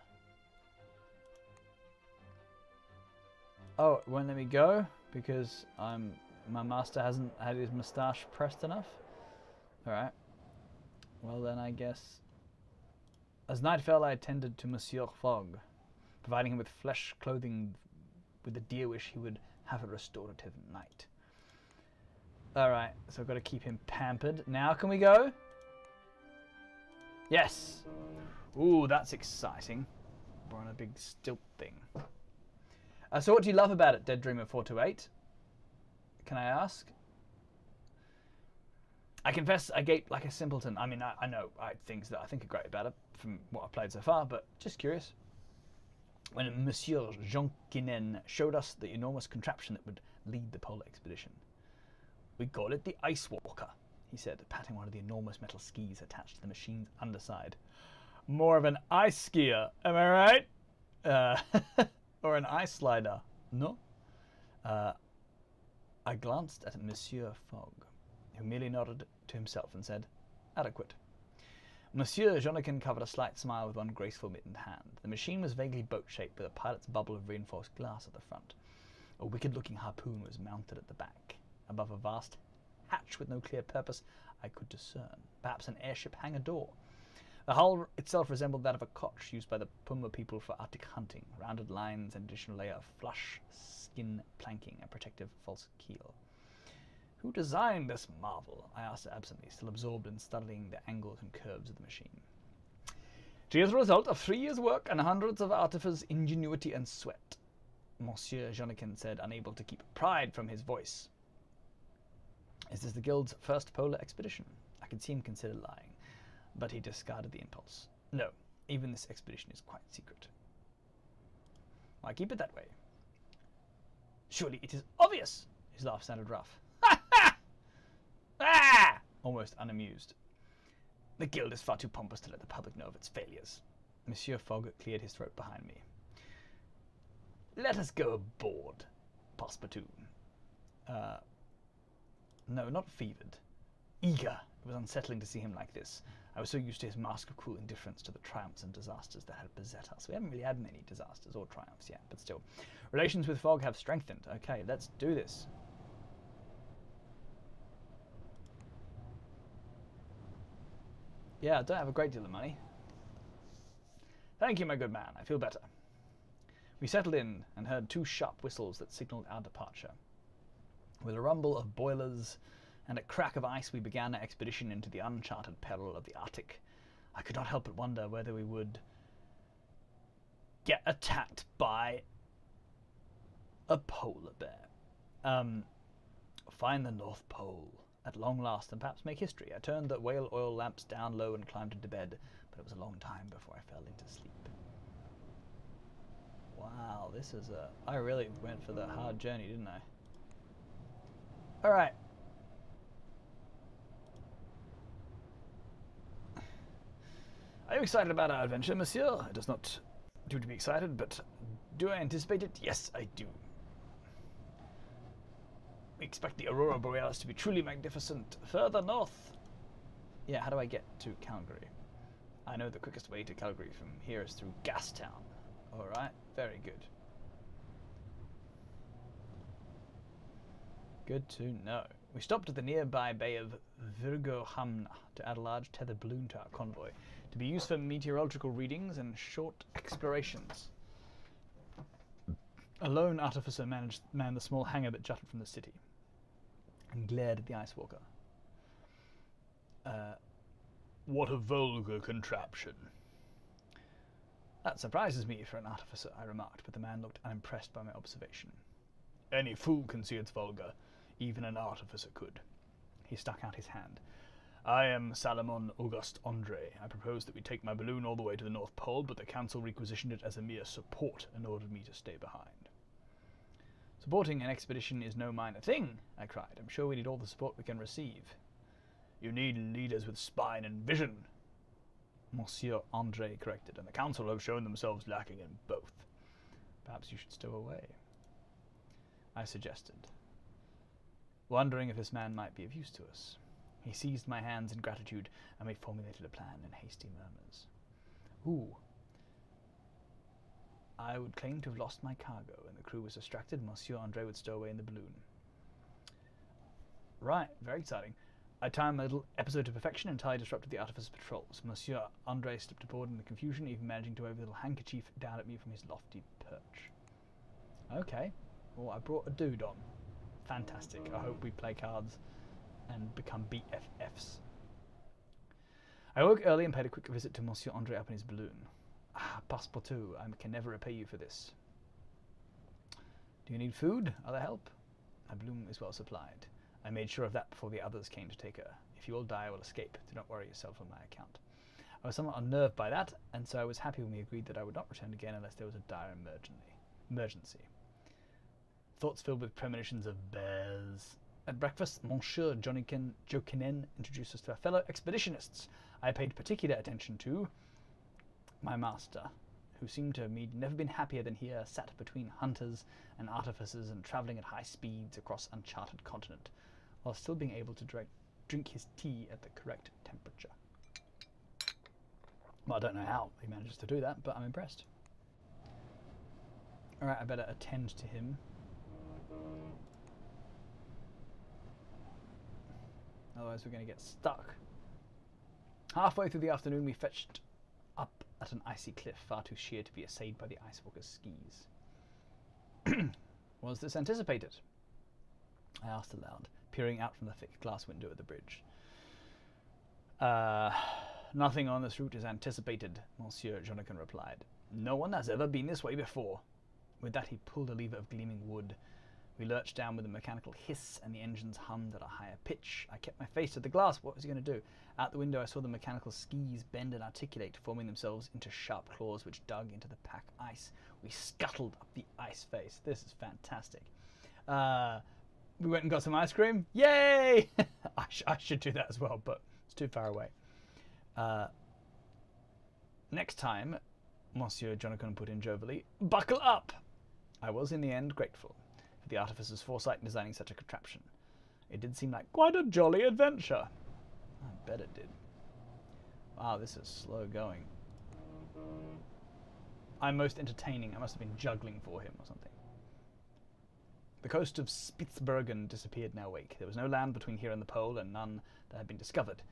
Oh, it won't let me go because my master hasn't had his moustache pressed enough. Alright. Well then, I guess. As night fell, I attended to Monsieur Fogg, providing him with flesh clothing with the dear wish he would have a restorative night. Alright, so I've got to keep him pampered. Now can we go? Yes! Ooh, that's exciting. We're on a big stilt thing. So what do you love about it, Dead Dreamer 428? Can I ask? I confess I gape like a simpleton. I mean, I know things that I think are great about it from what I've played so far, but just curious. When Monsieur Jonquinen showed us the enormous contraption that would lead the polar expedition. We call it the Ice Walker, he said, patting one of the enormous metal skis attached to the machine's underside. More of an ice skier, am I right? Or an ice slider, no? I glanced at Monsieur Fogg, who merely nodded to himself and said, adequate. Monsieur Jonquin covered a slight smile with one graceful mittened hand. The machine was vaguely boat-shaped with a pilot's bubble of reinforced glass at the front. A wicked-looking harpoon was mounted at the back. Above a vast hatch with no clear purpose I could discern, perhaps an airship hangar door. The hull itself resembled that of a cotch used by the Puma people for Arctic hunting, rounded lines, an additional layer of flush skin planking, a protective false keel. Who designed this marvel? I asked absently, still absorbed in studying the angles and curves of the machine. She is the result of 3 years' work and hundreds of artificers' ingenuity and sweat, Monsieur Jonquin said, unable to keep pride from his voice. Is this the Guild's first polar expedition? I could see him consider lying, but he discarded the impulse. No, even this expedition is quite secret. Why keep it that way? Surely it is obvious! His laugh sounded rough. Ha ha! Ah! Almost unamused. The Guild is far too pompous to let the public know of its failures. Monsieur Fogg cleared his throat behind me. Let us go aboard, Passepartout. No, not fevered. Eager. It was unsettling to see him like this. I was so used to his mask of cool indifference to the triumphs and disasters that had beset us. We haven't really had many disasters or triumphs yet, but still. Relations with Fogg have strengthened. Okay, let's do this. Yeah, I don't have a great deal of money. Thank you, my good man. I feel better. We settled in and heard 2 sharp whistles that signaled our departure. With a rumble of boilers and a crack of ice, we began our expedition into the uncharted peril of the Arctic. I could not help but wonder whether we would get attacked by a polar bear. Find the North Pole at long last and perhaps make history. I turned the whale oil lamps down low and climbed into bed, but it was a long time before I fell into sleep. Wow, this is I really went for the hard journey, didn't I? Alright. Are you excited about our adventure, monsieur? It does not do to be excited, but do I anticipate it? Yes, I do. We expect the Aurora Borealis to be truly magnificent. Further north. Yeah, how do I get to Calgary? I know the quickest way to Calgary from here is through Gastown. Alright, very good. Good to know. We stopped at the nearby bay of Virgohamna to add a large tethered balloon to our convoy, to be used for meteorological readings and short explorations. A lone artificer manned the small hangar that jutted from the city, and glared at the Ice Walker. What a vulgar contraption. That surprises me for an artificer, I remarked, but the man looked unimpressed by my observation. Any fool can see it's vulgar. Even an artificer could. He stuck out his hand. I am Salomon Auguste Andre. I propose that we take my balloon all the way to the North Pole, but the Council requisitioned it as a mere support and ordered me to stay behind. Supporting an expedition is no minor thing, I cried. I'm sure we need all the support we can receive. You need leaders with spine and vision, Monsieur Andre corrected, and the Council have shown themselves lacking in both. Perhaps you should stow away, I suggested. wondering if this man might be of use to us. He seized my hands in gratitude, and we formulated a plan in hasty murmurs. Ooh. I would claim to have lost my cargo, and the crew was distracted. Monsieur Andre would stow away in the balloon. Right, very exciting. I timed my little episode to perfection and entirely disrupted the Artificer's patrols. Monsieur Andre slipped aboard in the confusion, even managing to wave a little handkerchief down at me from his lofty perch. Okay. Well, I brought a dude on. Fantastic. I hope we play cards and become BFFs. I woke early and paid a quick visit to Monsieur Andre up in his balloon. Ah, Passepartout, I can never repay you for this. Do you need food? Other help? My balloon is well supplied. I made sure of that before the others came to take her. If you all die, I will escape. Do not worry yourself on my account. I was somewhat unnerved by that, and so I was happy when we agreed that I would not return again unless there was a dire emergency. Thoughts filled with premonitions of bears. At breakfast, Monsieur Jokinen introduced us to our fellow expeditionists. I paid particular attention to my master, who seemed to me never been happier than here, sat between hunters and artificers and travelling at high speeds across uncharted continent, while still being able to drink his tea at the correct temperature. Well, I don't know how he manages to do that, but I'm impressed. Alright, I better attend to him. Otherwise we're going to get stuck. Halfway through the afternoon we fetched up at an icy cliff far too sheer to be essayed by the ice walker's skis. Was this anticipated? I asked aloud, peering out from the thick glass window of the bridge. Nothing on this route is anticipated, Monsieur Jonican replied. No one has ever been this way before. With that he pulled a lever of gleaming wood. We lurched down with a mechanical hiss, and the engines hummed at a higher pitch. I kept my face to the glass. What was he going to do? Out the window I saw the mechanical skis bend and articulate, forming themselves into sharp claws which dug into the pack ice. We scuttled up the ice face. This is fantastic. We went and got some ice cream. Yay! I should do that as well, but it's too far away. Next time, Monsieur Jonican put in jovially, buckle up! I was in the end grateful for the artificer's foresight in designing such a contraption. It did seem like quite a jolly adventure. I bet it did. Wow, this is slow going. I'm most entertaining. I must have been juggling for him or something. The coast of Spitsbergen disappeared in our wake. There was no land between here and the pole, and none that had been discovered.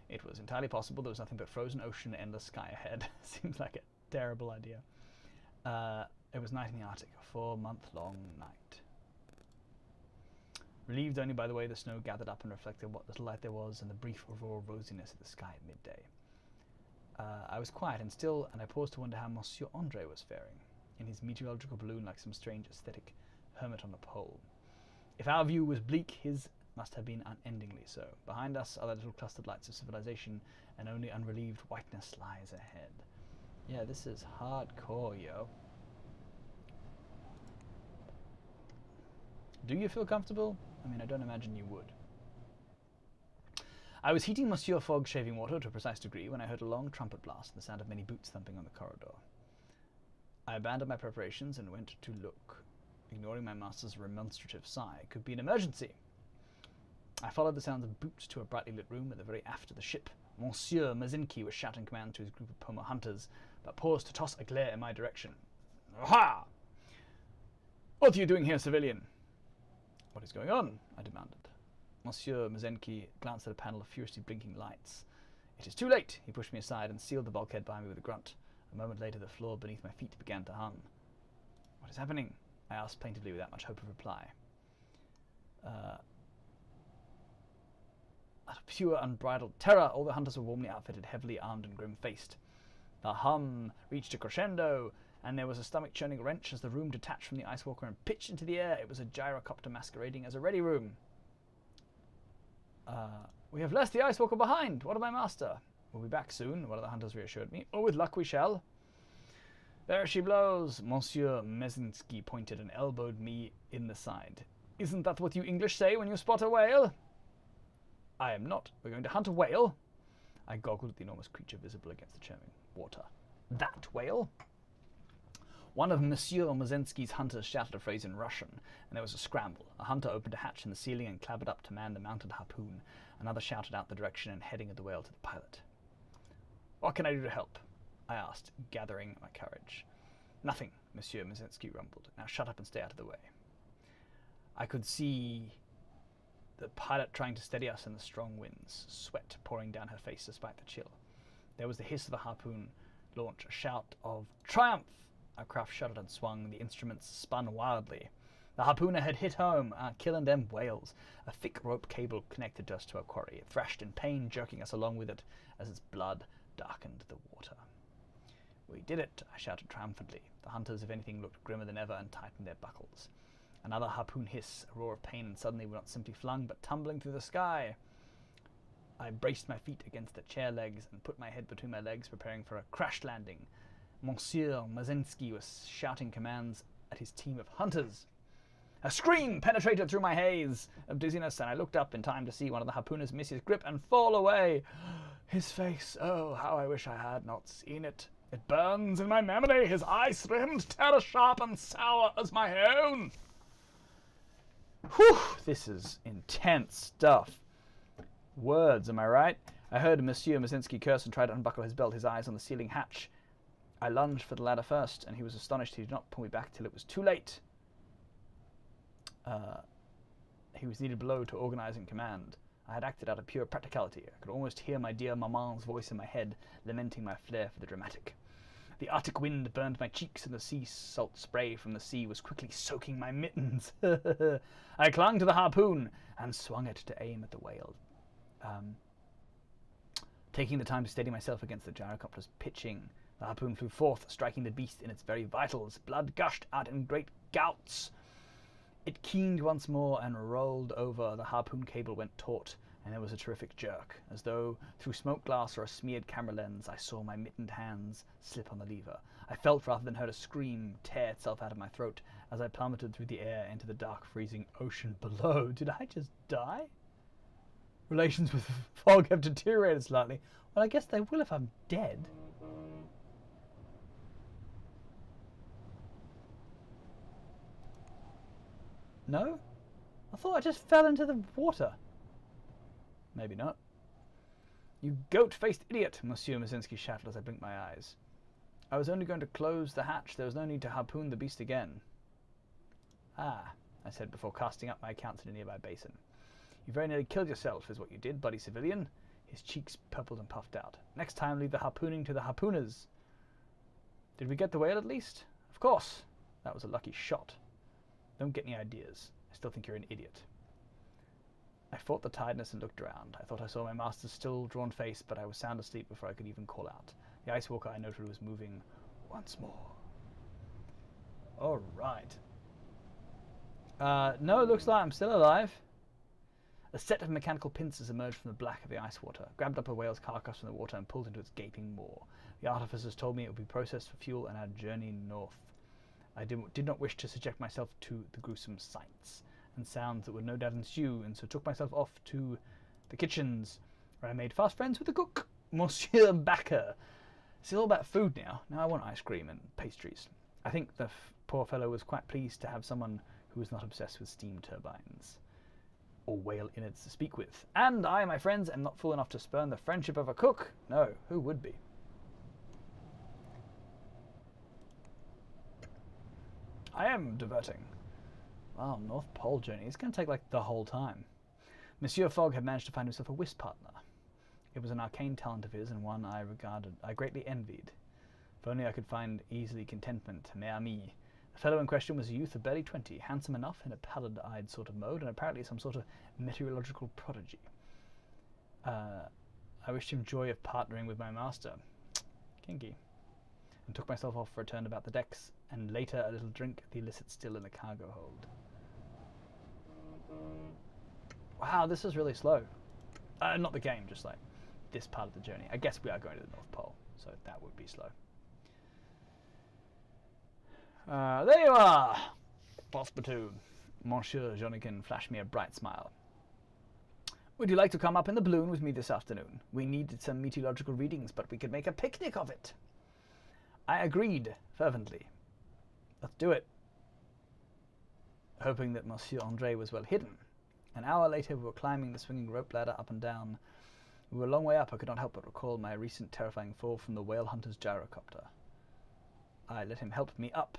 It was entirely possible there was nothing but frozen ocean and endless sky ahead. Seems like a terrible idea. It was night in the Arctic, a 4-month-long night. Relieved only by the way the snow gathered up and reflected what little light there was and the brief aurora rosiness of the sky at midday. I was quiet and still, and I paused to wonder how Monsieur Andre was faring, in his meteorological balloon like some strange aesthetic hermit on a pole. If our view was bleak, his must have been unendingly so. Behind us are the little clustered lights of civilization, and only unrelieved whiteness lies ahead. Yeah, this is hardcore, yo. Do you feel comfortable? I mean, I don't imagine you would. I was heating Monsieur Fogg's shaving water to a precise degree when I heard a long trumpet blast and the sound of many boots thumping on the corridor. I abandoned my preparations and went to look, ignoring my master's remonstrative sigh. It could be an emergency. I followed the sounds of boots to a brightly lit room at the very aft of the ship. Monsieur Mazinki was shouting commands to his group of Poma hunters, but paused to toss a glare in my direction. Aha! What are you doing here, civilian? What is going on? I demanded. Monsieur Mazenki glanced at a panel of furiously blinking lights. It is too late! He pushed me aside and sealed the bulkhead behind me with a grunt. A moment later, the floor beneath my feet began to hum. What is happening? I asked plaintively without much hope of reply. Out of pure unbridled terror, all the hunters were warmly outfitted, heavily armed and grim-faced. The hum reached a crescendo, and there was a stomach-churning wrench as the room detached from the ice walker and pitched into the air. It was a gyrocopter masquerading as a ready room. We have left the ice walker behind. What of my master? We'll be back soon, one of the hunters reassured me. Oh, with luck we shall. There she blows. Monsieur Mezinski pointed and elbowed me in the side. Isn't that what you English say when you spot a whale? I am not. We're going to hunt a whale. I goggled at the enormous creature visible against the churning water. That whale? One of Monsieur Mozensky's hunters shouted a phrase in Russian, and there was a scramble. A hunter opened a hatch in the ceiling and clambered up to man the mounted harpoon. Another shouted out the direction and heading of the whale to the pilot. "What can I do to help?" I asked, gathering my courage. "Nothing," Monsieur Mozensky rumbled. "Now shut up and stay out of the way." I could see the pilot trying to steady us in the strong winds, sweat pouring down her face despite the chill. There was the hiss of a harpoon launch, a shout of triumph. Our craft shuddered and swung, the instruments spun wildly. The harpooner had hit home, our kill and them whales. A thick rope cable connected us to our quarry. It thrashed in pain, jerking us along with it as its blood darkened the water. "We did it," I shouted triumphantly. The hunters, if anything, looked grimmer than ever and tightened their buckles. Another harpoon hiss, a roar of pain, and suddenly we're not simply flung, but tumbling through the sky. I braced my feet against the chair legs and put my head between my legs, preparing for a crash landing. Monsieur Mozensky was shouting commands at his team of hunters. A scream penetrated through my haze of dizziness, and I looked up in time to see one of the harpooners miss his grip and fall away. His face, oh, how I wish I had not seen it. It burns in my memory, his ice-rimmed, terror-sharp and sour as my own. Whew, this is intense stuff. Words, am I right? I heard Monsieur Mozensky curse and try to unbuckle his belt, his eyes on the ceiling hatch. I lunged for the ladder first, and he was astonished he did not pull me back till it was too late. He was needed below to organize and command. I had acted out of pure practicality. I could almost hear my dear maman's voice in my head, lamenting my flair for the dramatic. The Arctic wind burned my cheeks, and the sea salt spray from the sea was quickly soaking my mittens. I clung to the harpoon and swung it to aim at the whale. Taking the time to steady myself against the gyrocopter's pitching, the harpoon flew forth, striking the beast in its very vitals. Blood gushed out in great gouts. It keened once more and rolled over. The harpoon cable went taut, and there was a terrific jerk. As though through smoke glass or a smeared camera lens, I saw my mittened hands slip on the lever. I felt rather than heard a scream tear itself out of my throat as I plummeted through the air into the dark, freezing ocean below. Did I just die? Relations with fog have deteriorated slightly. Well, I guess they will if I'm dead. No? I thought I just fell into the water. Maybe not. "You goat-faced idiot," Monsieur Mozensky shouted as I blinked my eyes. "I was only going to close the hatch. There was no need to harpoon the beast again." "Ah," I said before casting up my accounts in a nearby basin. "You very nearly killed yourself, is what you did, buddy civilian." His cheeks purpled and puffed out. "Next time, leave the harpooning to the harpooners." "Did we get the whale at least?" "Of course. That was a lucky shot. Don't get any ideas. I still think you're an idiot." I fought the tiredness and looked around. I thought I saw my master's still drawn face, but I was sound asleep before I could even call out. The ice walker I noted was moving once more. All right. No, it looks like I'm still alive. A set of mechanical pincers emerged from the black of the ice water, grabbed up a whale's carcass from the water and pulled into its gaping maw. The artificers told me it would be processed for fuel and our journey north. I did not wish to subject myself to the gruesome sights and sounds that would no doubt ensue, and so took myself off to the kitchens, where I made fast friends with the cook, Monsieur Backer. It's all about food now. Now I want ice cream and pastries. I think the poor fellow was quite pleased to have someone who was not obsessed with steam turbines or whale innards to speak with. And I, my friends, am not fool enough to spurn the friendship of a cook. No, who would be? I am diverting. Wow, North Pole journey. It's going to take like the whole time. Monsieur Fogg had managed to find himself a whist partner. It was an arcane talent of his, and one I greatly envied. If only I could find easily contentment, mes amis. The fellow in question was a youth of barely 20, handsome enough in a pallid-eyed sort of mode, and apparently some sort of meteorological prodigy. I wished him joy of partnering with my master, Kinky, and took myself off for a turn about the decks, and later a little drink at the illicit still in the cargo hold. Wow, this is really slow. Not the game, just like this part of the journey. I guess we are going to the North Pole, so that would be slow. There you are, Boss Platoon. Monsieur Jonikin flashed me a bright smile. Would you like to come up in the balloon with me this afternoon? We needed some meteorological readings, but we could make a picnic of it. I agreed fervently. Let's do it. Hoping that Monsieur Andre was well hidden. An hour later, we were climbing the swinging rope ladder up and down. We were a long way up. I could not help but recall my recent terrifying fall from the whale hunter's gyrocopter. I let him help me up,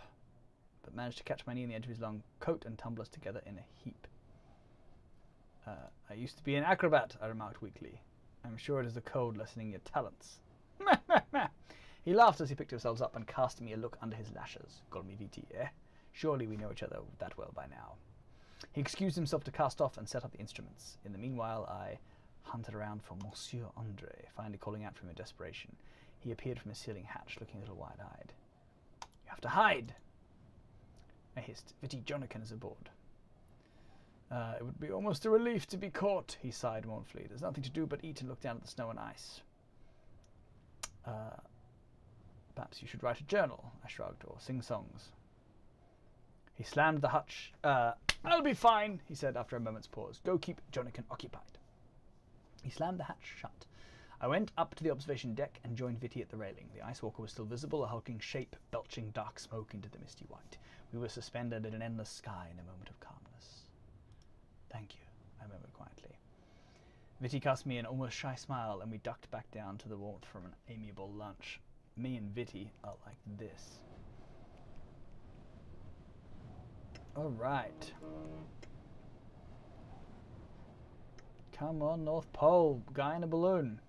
but managed to catch my knee on the edge of his long coat and tumble us together in a heap. I used to be an acrobat, I remarked weakly. I'm sure it is the cold lessening your talents. He laughed as he picked himself up and cast me a look under his lashes. Golmi viti, eh? Surely we know each other that well by now. He excused himself to cast off and set up the instruments. In the meanwhile, I hunted around for Monsieur Andre, finally calling out from him in desperation. He appeared from his ceiling hatch, looking a little wide-eyed. You have to hide! I hissed. Viti Jonathan is aboard. It would be almost a relief to be caught, he sighed mournfully. There's nothing to do but eat and look down at the snow and ice. Perhaps you should write a journal, I shrugged, or sing songs. He slammed the hutch. I'll be fine, he said after a moment's pause. Go keep Jonathan occupied. He slammed the hatch shut. I went up to the observation deck and joined Viti at the railing. The ice walker was still visible, a hulking shape belching dark smoke into the misty white. We were suspended in an endless sky in a moment of calmness. Thank you, I murmured quietly. Viti cast me an almost shy smile, and we ducked back down to the warmth from an amiable lunch. Me and Viti are like this. All right. Come on, North Pole, guy in a balloon.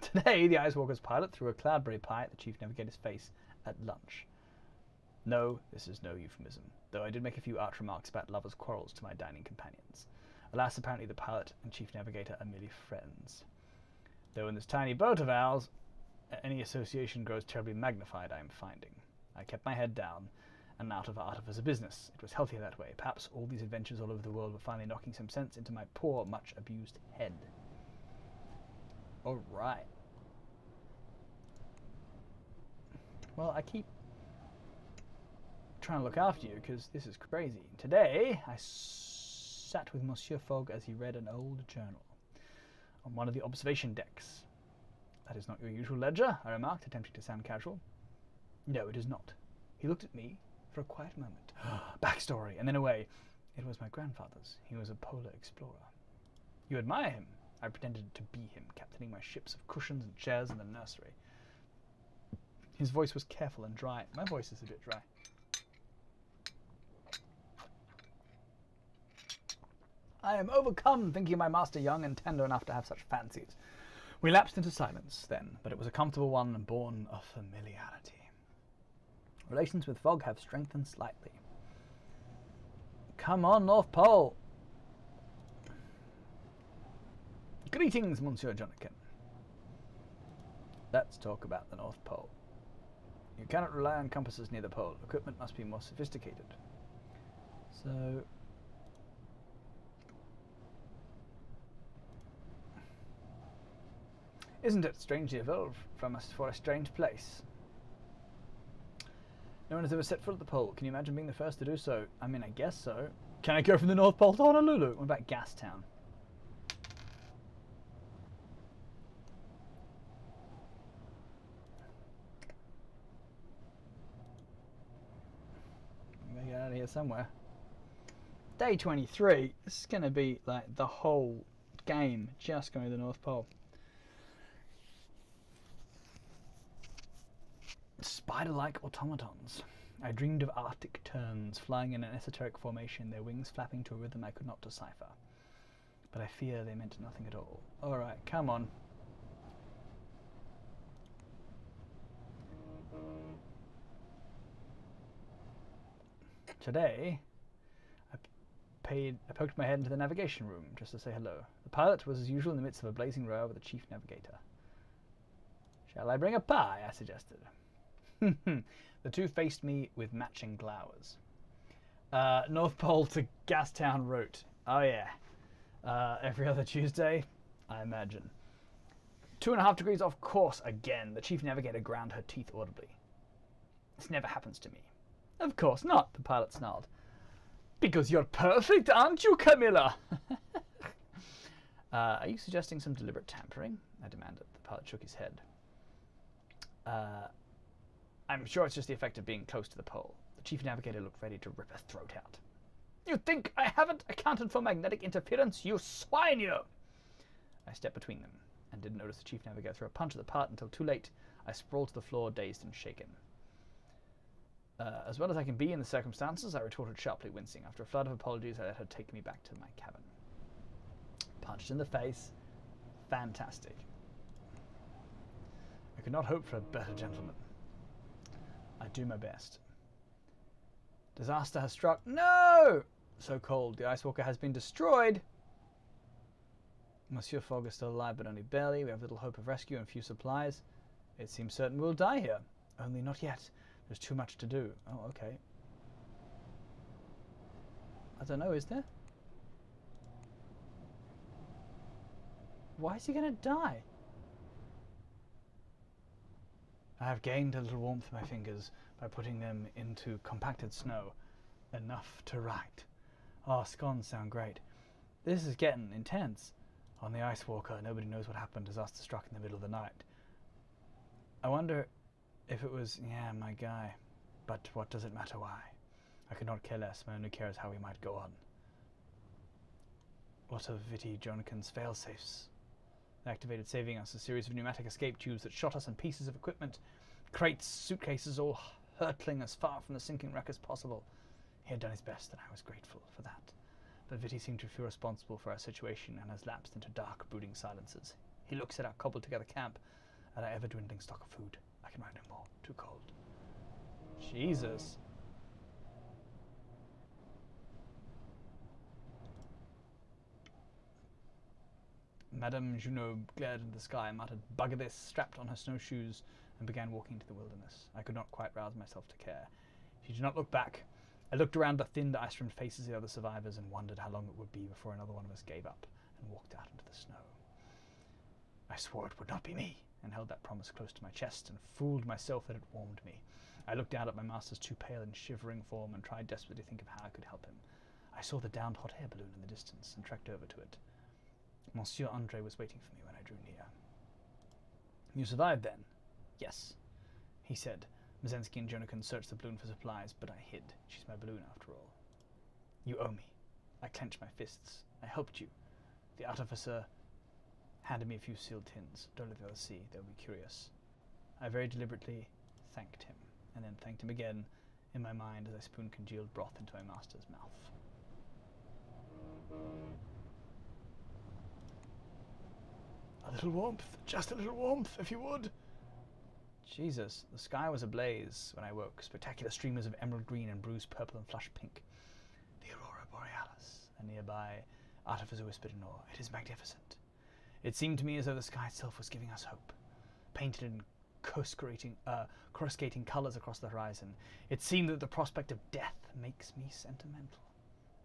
Today, the Ice Walker's pilot threw a cloudberry pie at the Chief Navigator's face at lunch. No, this is no euphemism, though I did make a few arch remarks about lovers' quarrels to my dining companions. Alas, apparently the pilot and Chief Navigator are merely friends. Though in this tiny boat of ours, any association grows terribly magnified, I am finding. I kept my head down, and out of art as a business. It was healthier that way. Perhaps all these adventures all over the world were finally knocking some sense into my poor, much-abused head. All right. Well, I keep trying to look after you, because this is crazy. Today, I sat with Monsieur Fogg as he read an old journal on one of the observation decks. That is not your usual ledger, I remarked, attempting to sound casual. No, it is not. He looked at me for a quiet moment. Backstory, and then away. It was my grandfather's. He was a polar explorer. You admire him? I pretended to be him, captaining my ships of cushions and chairs in the nursery. His voice was careful and dry. My voice is a bit dry. I am overcome, thinking of my master young and tender enough to have such fancies. We lapsed into silence then, but it was a comfortable one and born of familiarity. Relations with Fogg have strengthened slightly. Come on, North Pole. Greetings, Monsieur Jonathan. Let's talk about the North Pole. You cannot rely on compasses near the pole. Equipment must be more sophisticated. So... Isn't it strangely evolved from us for a strange place? No one has ever set foot at the pole. Can you imagine being the first to do so? I mean, I guess so. Can I go from the North Pole to Honolulu? What about Gastown? I'm gonna get out of here somewhere. Day 23. This is going to be like the whole game just going to the North Pole. Spider-like automatons. I dreamed of Arctic terns flying in an esoteric formation, their wings flapping to a rhythm I could not decipher. But I fear they meant nothing at all. Alright, come on. Today, I poked my head into the navigation room just to say hello. The pilot was as usual in the midst of a blazing row with the chief navigator. Shall I bring a pie? I suggested. The two faced me with matching glowers. North Pole to Gastown route. Oh yeah. Every other Tuesday, I imagine. 2.5 degrees off course again. The chief navigator ground her teeth audibly. This never happens to me. Of course not, the pilot snarled. Because you're perfect, aren't you, Camilla? Are you suggesting some deliberate tampering? I demanded. The pilot shook his head. I'm sure it's just the effect of being close to the pole. Chief Navigator looked ready to rip her throat out. You think I haven't accounted for magnetic interference, you swine, you! I stepped between them, and didn't notice the Chief Navigator throw a punch at the part until too late. I sprawled to the floor, dazed and shaken. As well as I can be in the circumstances, I retorted sharply, wincing. After a flood of apologies, I let her take me back to my cabin. Punched in the face. Fantastic. I could not hope for a better gentleman. I do my best. Disaster has struck. No! So cold. The Ice Walker has been destroyed. Monsieur Fogg is still alive, but only barely. We have little hope of rescue and few supplies. It seems certain we'll die here. Only not yet. There's too much to do. Oh, okay. I don't know, is there? Why is he going to die? I have gained a little warmth in my fingers by putting them into compacted snow. Enough to write. Oh, scones sound great. This is getting intense. On the Ice Walker, nobody knows what happened. Disaster struck in the middle of the night. I wonder if it was, yeah, my guy. But what does it matter why? I could not care less. My only care is how we might go on. What of Vitty Jonikin's fail-safes? They activated, saving us. A series of pneumatic escape tubes that shot us and pieces of equipment. Crates, suitcases, all hurtling as far from the sinking wreck as possible. He had done his best, and I was grateful for that. But Vitty seemed to feel responsible for our situation and has lapsed into dark, brooding silences. He looks at our cobbled-together camp, at our ever-dwindling stock of food. I can write no more. Too cold. Jesus. Madame Junot glared into the sky, muttered, "Bugger this," strapped on her snowshoes, and began walking into the wilderness. I could not quite rouse myself to care. She did not look back. I looked around the thinned, ice-rimmed faces of the other survivors and wondered how long it would be before another one of us gave up and walked out into the snow. I swore it would not be me, and held that promise close to my chest, and fooled myself that it warmed me. I looked down at my master's too pale and shivering form and tried desperately to think of how I could help him. I saw the downed hot air balloon in the distance and trekked over to it. Monsieur Andre was waiting for me when I drew near. You survived, then? Yes, he said. Mezensky and Jonikin searched the balloon for supplies, but I hid. She's my balloon, after all. You owe me. I clenched my fists. I helped you. The artificer handed me a few sealed tins. Don't let the others see. They'll be curious. I very deliberately thanked him, and then thanked him again in my mind as I spooned congealed broth into my master's mouth. A little warmth, just a little warmth, if you would. Jesus, the sky was ablaze when I woke, spectacular streamers of emerald green and bruised purple and flushed pink. The Aurora Borealis, a nearby artificer whispered in awe. It is magnificent. It seemed to me as though the sky itself was giving us hope, painted in coruscating colours across the horizon. It seemed that the prospect of death makes me sentimental.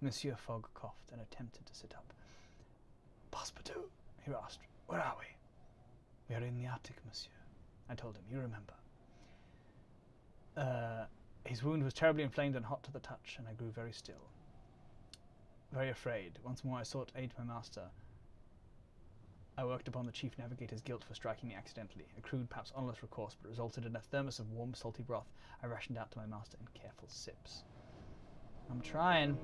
Monsieur Fogg coughed and attempted to sit up. Passepartout, he asked, where are we? We are in the Arctic, monsieur. I told him, you remember. His wound was terribly inflamed and hot to the touch, and I grew very still. Very afraid. Once more I sought aid to my master. I worked upon the Chief Navigator's guilt for striking me accidentally, a crude, perhaps honourless recourse, but resulted in a thermos of warm, salty broth I rationed out to my master in careful sips. I'm trying.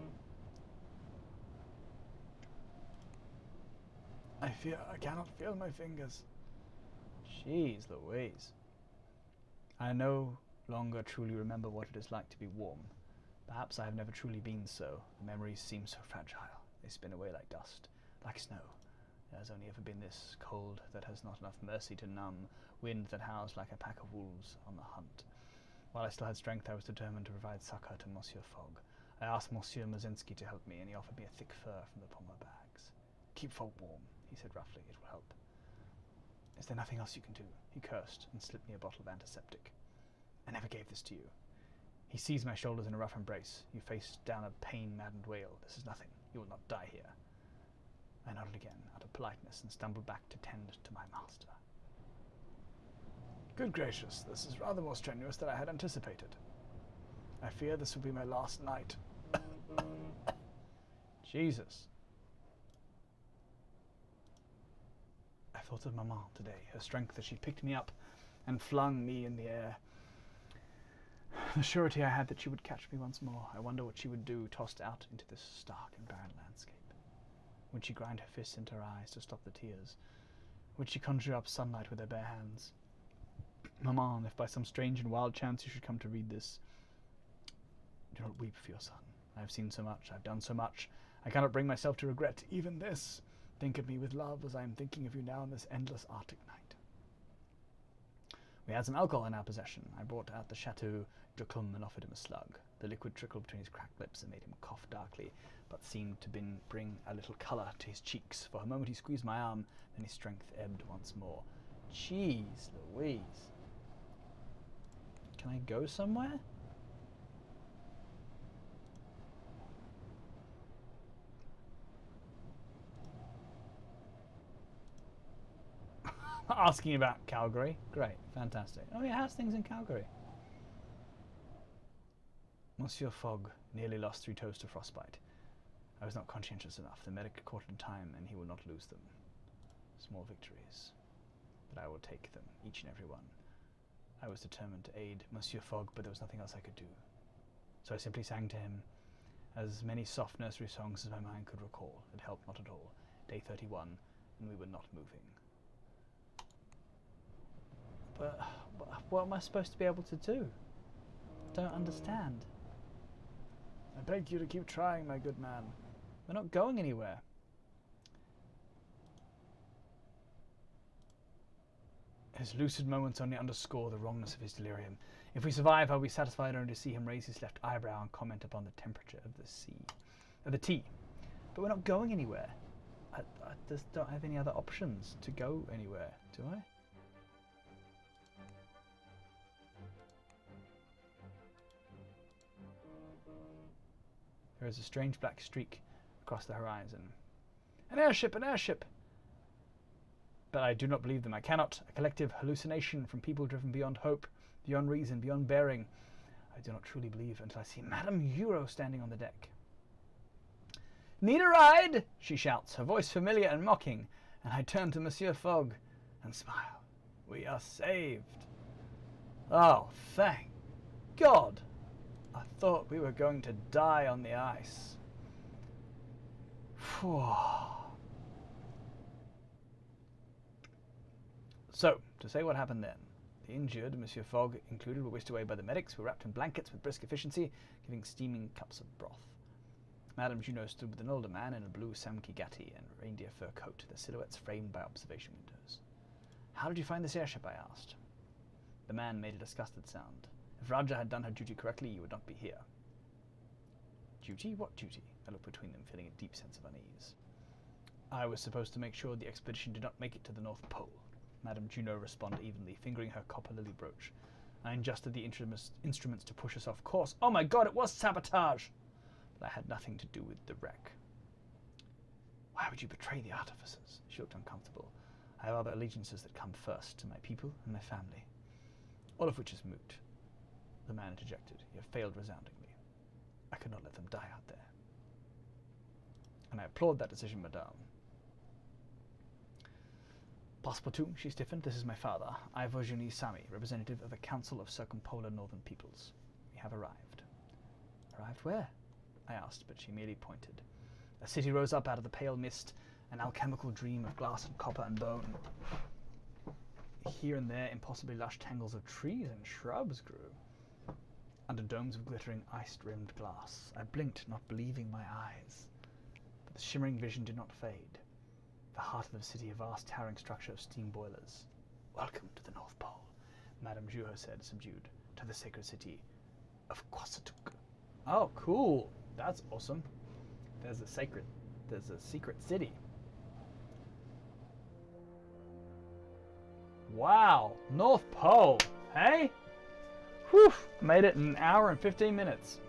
I fear I cannot feel my fingers. Jeez Louise. I no longer truly remember what it is like to be warm. Perhaps I have never truly been so. The memories seem so fragile. They spin away like dust, like snow. There has only ever been this cold that has not enough mercy to numb, wind that howls like a pack of wolves on the hunt. While I still had strength, I was determined to provide succour to Monsieur Fogg. I asked Monsieur Mezensky to help me, and he offered me a thick fur from the Pommel bags. Keep Fogg warm, he said roughly. It will help. Is there nothing else you can do? He cursed and slipped me a bottle of antiseptic. I never gave this to you. He seized my shoulders in a rough embrace. You faced down a pain-maddened wail. This is nothing. You will not die here. I nodded again, out of politeness, and stumbled back to tend to my master. Good gracious, this is rather more strenuous than I had anticipated. I fear this will be my last night. Jesus. I thought of Maman today, her strength as she picked me up and flung me in the air. The surety I had that she would catch me once more. I wonder what she would do, tossed out into this stark and barren landscape. Would she grind her fists into her eyes to stop the tears? Would she conjure up sunlight with her bare hands? Maman, if by some strange and wild chance you should come to read this, do not weep for your son. I have seen so much, I have done so much. I cannot bring myself to regret even this. Think of me with love as I am thinking of you now in this endless Arctic night. We had some alcohol in our possession. I brought out the Chateau Dracum and offered him a slug. The liquid trickled between his cracked lips and made him cough darkly, but seemed to bring a little colour to his cheeks. For a moment he squeezed my arm, then his strength ebbed once more. Jeez Louise. Can I go somewhere? Asking about Calgary. Great, fantastic. Oh yeah, how's things in Calgary? Monsieur Fogg nearly lost 3 toes to frostbite. I was not conscientious enough. The medic caught in time, and he will not lose them. Small victories. But I will take them, each and every one. I was determined to aid Monsieur Fogg, but there was nothing else I could do. So I simply sang to him as many soft nursery songs as my mind could recall. It helped not at all. Day 31, and we were not moving. But what am I supposed to be able to do? Don't understand. I beg you to keep trying, my good man. We're not going anywhere. His lucid moments only underscore the wrongness of his delirium. If we survive, I'll be satisfied only to see him raise his left eyebrow and comment upon the temperature of the tea. But we're not going anywhere. I just don't have any other options to go anywhere, do I? There is a strange black streak across the horizon. An airship! An airship! But I do not believe them. I cannot. A collective hallucination from people driven beyond hope, beyond reason, beyond bearing. I do not truly believe until I see Madame Euro standing on the deck. Need a ride? She shouts, her voice familiar and mocking, and I turn to Monsieur Fogg and smile. We are saved. Oh, thank God. I thought we were going to die on the ice. So, to say what happened then. The injured, Monsieur Fogg included, were whisked away by the medics, who were wrapped in blankets with brisk efficiency, giving steaming cups of broth. Madame Junot stood with an older man in a blue samkigati and reindeer fur coat, their silhouettes framed by observation windows. How did you find this airship? I asked. The man made a disgusted sound. If Raja had done her duty correctly, you would not be here. Duty? What duty? I looked between them, feeling a deep sense of unease. I was supposed to make sure the expedition did not make it to the North Pole. Madame Junot responded evenly, fingering her copper lily brooch. I adjusted the instruments to push us off course. Oh my God, it was sabotage! But I had nothing to do with the wreck. Why would you betray the artificers? She looked uncomfortable. I have other allegiances that come first, to my people and my family. All of which is moot. The man interjected. You have failed resoundingly. I could not let them die out there. And I applaud that decision, madame. Passepartout, she stiffened. This is my father, Ivor Juni Sami, representative of a council of circumpolar northern peoples. We have arrived. Arrived where? I asked, but she merely pointed. A city rose up out of the pale mist, an alchemical dream of glass and copper and bone. Here and there, impossibly lush tangles of trees and shrubs grew. Under domes of glittering, ice-rimmed glass, I blinked, not believing my eyes. But the shimmering vision did not fade. The heart of the city, a vast towering structure of steam boilers. Welcome to the North Pole, Madame Junot said, subdued, to the sacred city of Quasatuk. Oh, cool. That's awesome. There's a secret city. Wow, North Pole, hey? Whew, made it in an hour and 15 minutes.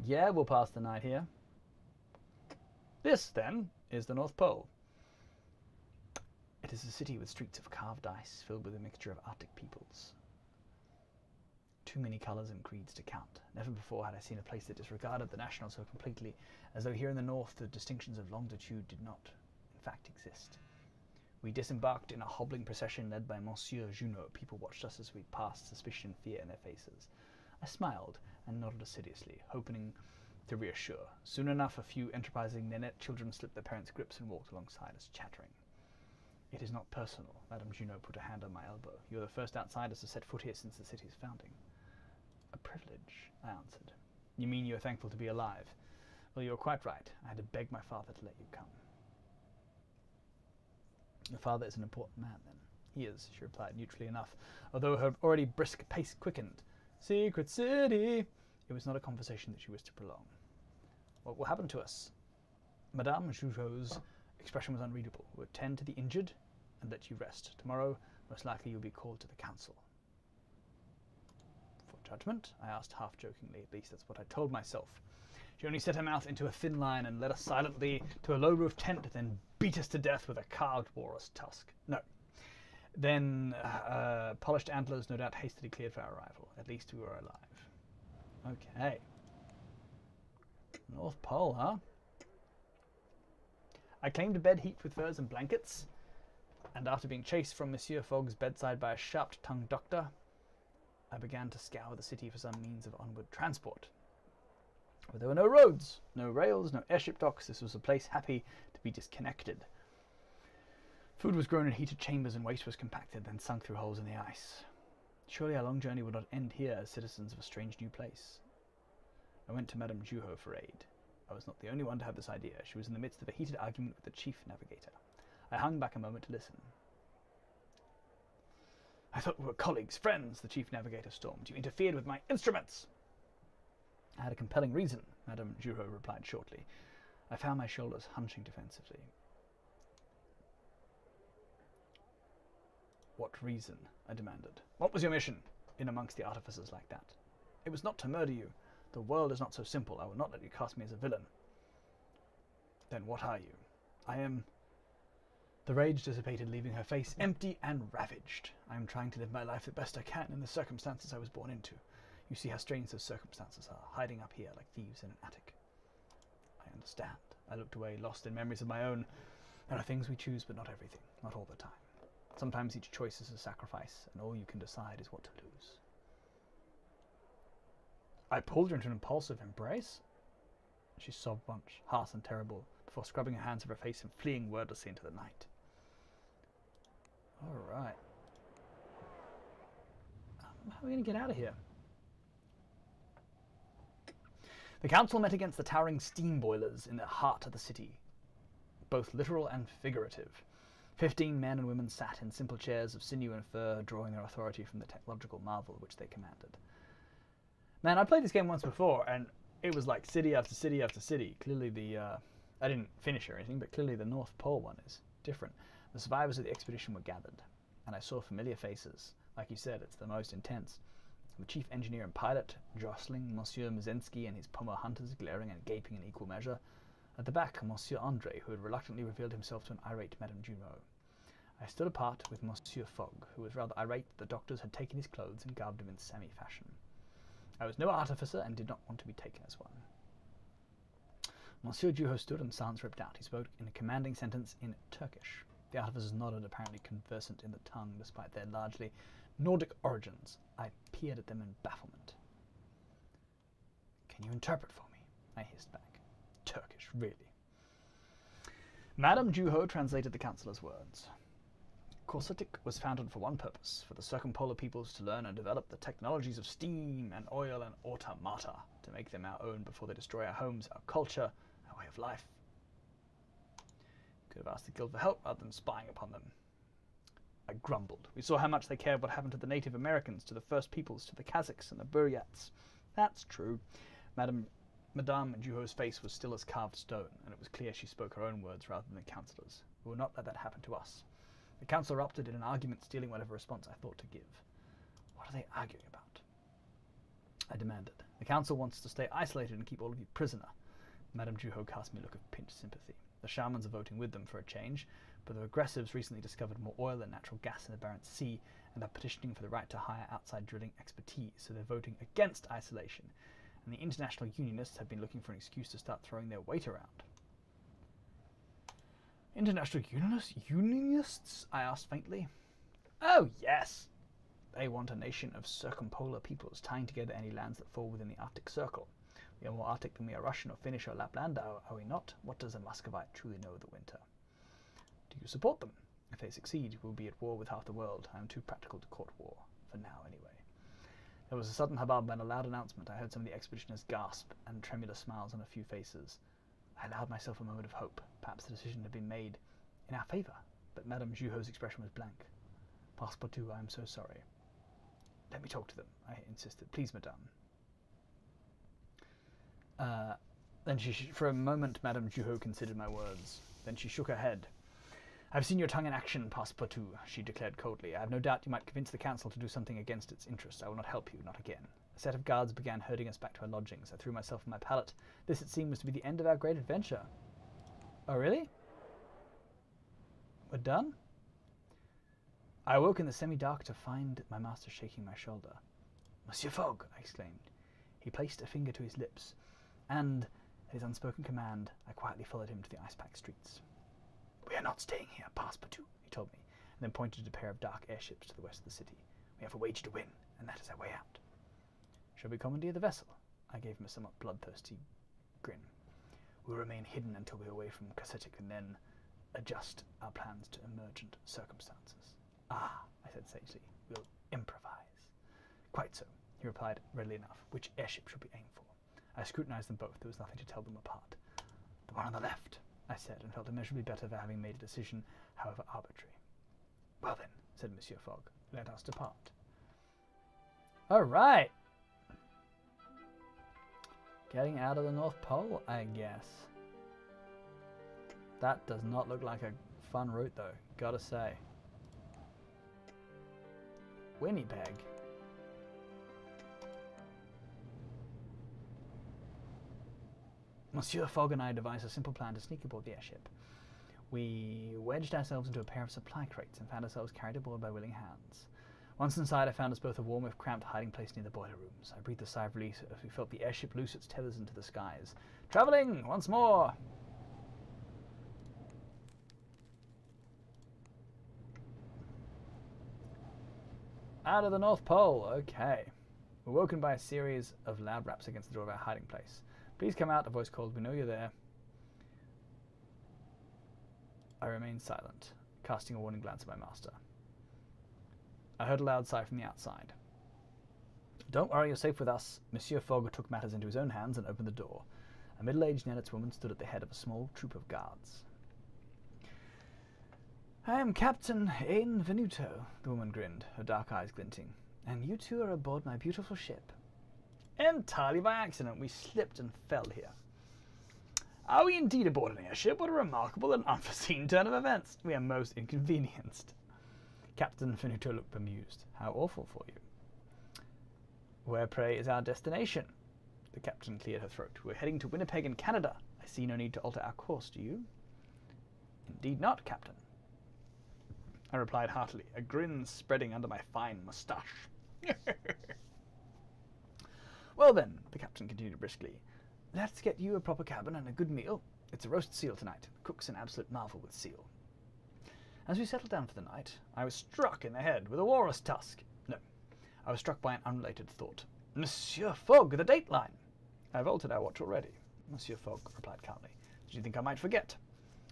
Yeah, we'll pass the night here. This, then, is the North Pole. It is a city with streets of carved ice filled with a mixture of Arctic peoples. Too many colours and creeds to count. Never before had I seen a place that disregarded the national so completely, as though here in the north the distinctions of longitude did not, in fact, exist. We disembarked in a hobbling procession led by Monsieur Junot. People watched us as we passed, suspicion and fear in their faces. I smiled and nodded assiduously, hoping to reassure. Soon enough, a few enterprising Nanette children slipped their parents' grips and walked alongside us, chattering. It is not personal. Madame Junot put a hand on my elbow. You are the first outsiders to set foot here since the city's founding. A privilege, I answered. You mean you are thankful to be alive? Well, you are quite right. I had to beg my father to let you come. Your father is an important man, then. He is, she replied neutrally enough, although her already brisk pace quickened. Secret City! It was not a conversation that she wished to prolong. What will happen to us? Madame Junot's expression was unreadable. We'll tend to the injured and let you rest. Tomorrow, most likely you'll be called to the council. For judgment? I asked half-jokingly. At least that's what I told myself. She only set her mouth into a thin line and led us silently to a low-roof tent, then beat us to death with a carved walrus tusk. No. Then polished antlers no doubt hastily cleared for our arrival. At least we were alive. Okay. North Pole, huh? I claimed a bed heaped with furs and blankets, and after being chased from Monsieur Fogg's bedside by a sharp-tongued doctor, I began to scour the city for some means of onward transport. But there were no roads, no rails, no airship docks. This was a place happy to be disconnected. Food was grown in heated chambers and waste was compacted, then sunk through holes in the ice. Surely our long journey would not end here as citizens of a strange new place. I went to Madame Junot for aid. I was not the only one to have this idea. She was in the midst of a heated argument with the chief navigator. I hung back a moment to listen. I thought we were colleagues, friends, the chief navigator stormed. You interfered with my instruments. I had a compelling reason, Madame Junot replied shortly. I found my shoulders hunching defensively. What reason? I demanded. What was your mission in amongst the artificers like that? It was not to murder you. The world is not so simple. I will not let you cast me as a villain. Then what are you? I am... The rage dissipated, leaving her face empty and ravaged. I am trying to live my life the best I can in the circumstances I was born into. You see how strange those circumstances are, hiding up here like thieves in an attic. I understand. I looked away, lost in memories of my own. There are things we choose, but not everything, not all the time. Sometimes each choice is a sacrifice, and all you can decide is what to lose. I pulled her into an impulsive embrace. She sobbed once, harsh and terrible, before scrubbing her hands of her face and fleeing wordlessly into the night. All right. How are we going to get out of here? The council met against the towering steam boilers in the heart of the city, both literal and figurative. 15 men and women sat in simple chairs of sinew and fur, drawing their authority from the technological marvel which they commanded. Man, I played this game once before, and it was like city after city after city. Clearly I didn't finish or anything, but clearly the North Pole one is different. The survivors of the expedition were gathered, and I saw familiar faces. Like you said, it's the most intense. The chief engineer and pilot, jostling Monsieur Mizensky and his Puma hunters, glaring and gaping in equal measure. At the back, Monsieur Andre, who had reluctantly revealed himself to an irate Madame Junot. I stood apart with Monsieur Fogg, who was rather irate that the doctors had taken his clothes and garbed him in Sami fashion. I was no artificer and did not want to be taken as one. Monsieur Junot stood and silence ripped out. He spoke in a commanding sentence in Turkish. The artificers nodded, apparently conversant in the tongue, despite their largely Nordic origins. I peered at them in bafflement. Can you interpret for me? I hissed back. Turkish, really? Madame Junot translated the councillor's words. Corsetic was founded for one purpose, for the circumpolar peoples to learn and develop the technologies of steam and oil and automata, to make them our own before they destroy our homes, our culture, our way of life. Could have asked the guild for help rather than spying upon them. I grumbled. We saw how much they cared what happened to the Native Americans, to the First Peoples, to the Kazakhs and the Buryats. That's true. Madame Junot's face was still as carved stone, and it was clear she spoke her own words rather than the councillors. We will not let that happen to us. The council erupted in an argument, stealing whatever response I thought to give. What are they arguing about? I demanded. The council wants to stay isolated and keep all of you prisoner. Madame Junot cast me a look of pinched sympathy. The shamans are voting with them for a change, but the aggressives recently discovered more oil and natural gas in the Barents Sea and are petitioning for the right to hire outside drilling expertise, so they're voting against isolation, and the international unionists have been looking for an excuse to start throwing their weight around. International Unionists? I asked faintly. Oh, yes. They want a nation of circumpolar peoples, tying together any lands that fall within the Arctic Circle. We are more Arctic than we are Russian or Finnish or Laplander, are we not? What does a Muscovite truly know of the winter? Do you support them? If they succeed, we will be at war with half the world. I am too practical to court war. For now, anyway. There was a sudden hubbub and a loud announcement. I heard some of the expeditioners gasp and tremulous smiles on a few faces. I allowed myself a moment of hope. Perhaps the decision had been made in our favour. But Madame Juho's expression was blank. Passepartout, I am so sorry. Let me talk to them, I insisted. Please, madame. Then for a moment, Madame Juho considered my words. Then she shook her head. I've seen your tongue in action, Passepartout, she declared coldly. I have no doubt you might convince the council to do something against its interests. I will not help you, not again. A set of guards began herding us back to our lodgings. I threw myself on my pallet. This, it seemed, was to be the end of our great adventure. Oh, really? We're done? I awoke in the semi-dark to find my master shaking my shoulder. Monsieur Fogg, I exclaimed. He placed a finger to his lips, and, at his unspoken command, I quietly followed him to the ice-packed streets. We are not staying here, Passepartout, he told me, and then pointed to a pair of dark airships to the west of the city. We have a wager to win, and that is our way out. Shall we commandeer the vessel? I gave him a somewhat bloodthirsty grin. We'll remain hidden until we are away from Kassetic and then adjust our plans to emergent circumstances. Ah, I said sagely, we'll improvise. Quite so, he replied readily enough. Which airship should we aim for? I scrutinized them both. There was nothing to tell them apart. The one on the left, I said, and felt immeasurably better for having made a decision, however arbitrary. Well then, said Monsieur Fogg, let us depart. All right. Getting out of the North Pole, I guess. That does not look like a fun route, though, gotta say. Winnipeg. Monsieur Fogg and I devised a simple plan to sneak aboard the airship. We wedged ourselves into a pair of supply crates and found ourselves carried aboard by willing hands. Once inside, I found us both a warm if cramped hiding place near the boiler rooms. I breathed a sigh of relief as we felt the airship loose its tethers into the skies. Travelling once more! Out of the North Pole, okay. We're woken by a series of loud raps against the door of our hiding place. Please come out, a voice called. We know you're there. I remained silent, casting a warning glance at my master. I heard a loud sigh from the outside. Don't worry, you're safe with us. Monsieur Fogg took matters into his own hands and opened the door. A middle-aged Nenets woman stood at the head of a small troop of guards. I am Captain Ain Venuto, the woman grinned, her dark eyes glinting. And you two are aboard my beautiful ship. Entirely by accident, we slipped and fell here. Are we indeed aboard an airship? What a remarkable and unforeseen turn of events. We are most inconvenienced. Captain Venuto looked bemused. How awful for you. Where, pray, is our destination? The captain cleared her throat. We're heading to Winnipeg in Canada. I see no need to alter our course, do you? Indeed not, Captain. I replied heartily, a grin spreading under my fine moustache. Well then, the captain continued briskly, let's get you a proper cabin and a good meal. It's a roast seal tonight. The cook's an absolute marvel with seal. As we settled down for the night, I was struck in the head with a walrus tusk. No, I was struck by an unrelated thought. Monsieur Fogg, the dateline! I've altered our watch already, Monsieur Fogg replied calmly. Did you think I might forget?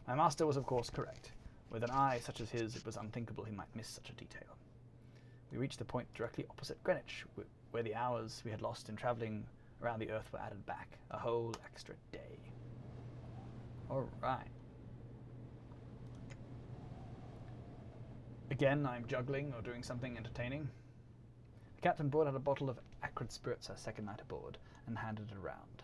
My master was of course correct. With an eye such as his, it was unthinkable he might miss such a detail. We reached the point directly opposite Greenwich, where the hours we had lost in travelling around the Earth were added back. A whole extra day. All right. Again, I'm juggling or doing something entertaining. The captain brought out a bottle of acrid spirits our second night aboard and handed it around.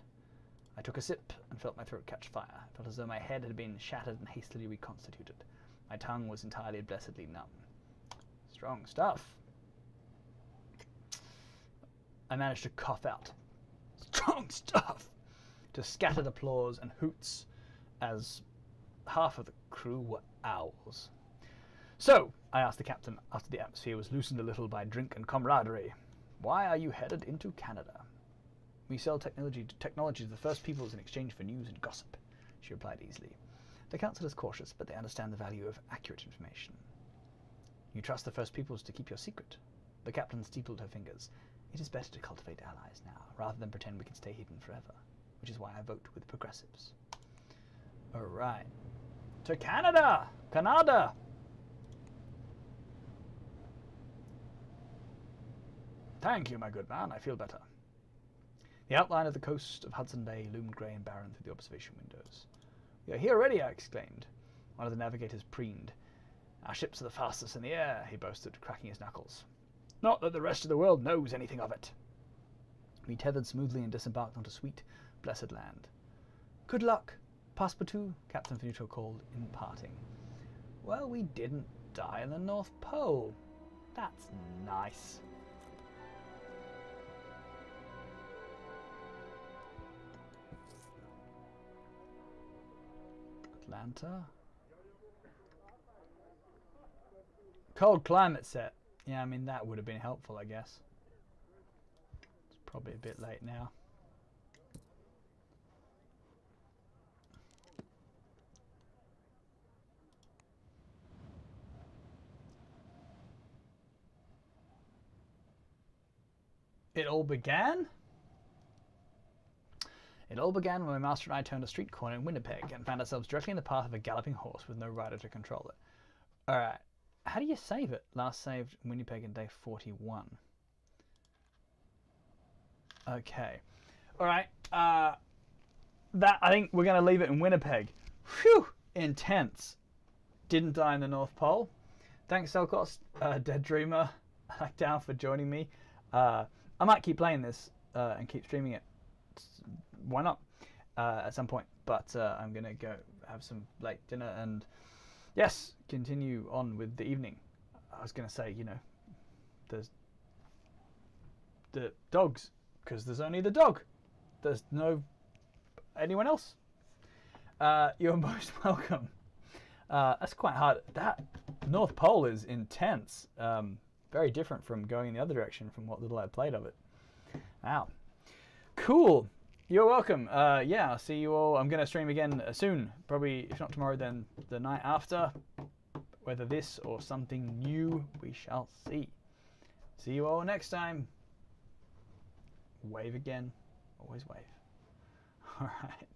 I took a sip and felt my throat catch fire. I felt as though my head had been shattered and hastily reconstituted. My tongue was entirely and blessedly numb. Strong stuff. I managed to cough out. Strong stuff! To scattered applause and hoots as half of the crew were owls. So, I asked the captain after the atmosphere was loosened a little by drink and camaraderie, why are you headed into Canada? We sell technology to the First Peoples in exchange for news and gossip, she replied easily. The council is cautious, but they understand the value of accurate information. You trust the First Peoples to keep your secret. The captain steepled her fingers. It is better to cultivate allies now, rather than pretend we can stay hidden forever, which is why I vote with progressives. Alright. To Canada! Canada! Thank you, my good man. I feel better. The outline of the coast of Hudson Bay loomed grey and barren through the observation windows. We are here already, I exclaimed. One of the navigators preened. Our ships are the fastest in the air, he boasted, cracking his knuckles. Not that the rest of the world knows anything of it. We tethered smoothly and disembarked onto sweet, blessed land. Good luck, Passepartout, Captain Venuto called in parting. Well, we didn't die in the North Pole. That's nice. Atlanta. Cold climate set. Yeah, I mean, that would have been helpful, I guess. It's probably a bit late now. It all began? It all began when my master and I turned a street corner in Winnipeg and found ourselves directly in the path of a galloping horse with no rider to control it. Alright, how do you save it? Last saved in Winnipeg in day 41. Okay. Alright, I think we're going to leave it in Winnipeg. Phew! Intense. Didn't die in the North Pole. Thanks, Selkost, Dead Dreamer, down for joining me. I might keep playing this and keep streaming it. Why not? At some point. But I'm going to go have some late dinner and, yes, continue on with the evening. I was going to say, you know, there's the dogs, because there's only the dog. There's no anyone else. You're most welcome. That's quite hard. That North Pole is intense. Very different from going in the other direction from what little I played of it. Wow. Cool. You're welcome. Yeah, I'll see you all. I'm going to stream again soon. Probably, if not tomorrow, then the night after. Whether this or something new, we shall see. See you all next time. Wave again. Always wave. All right.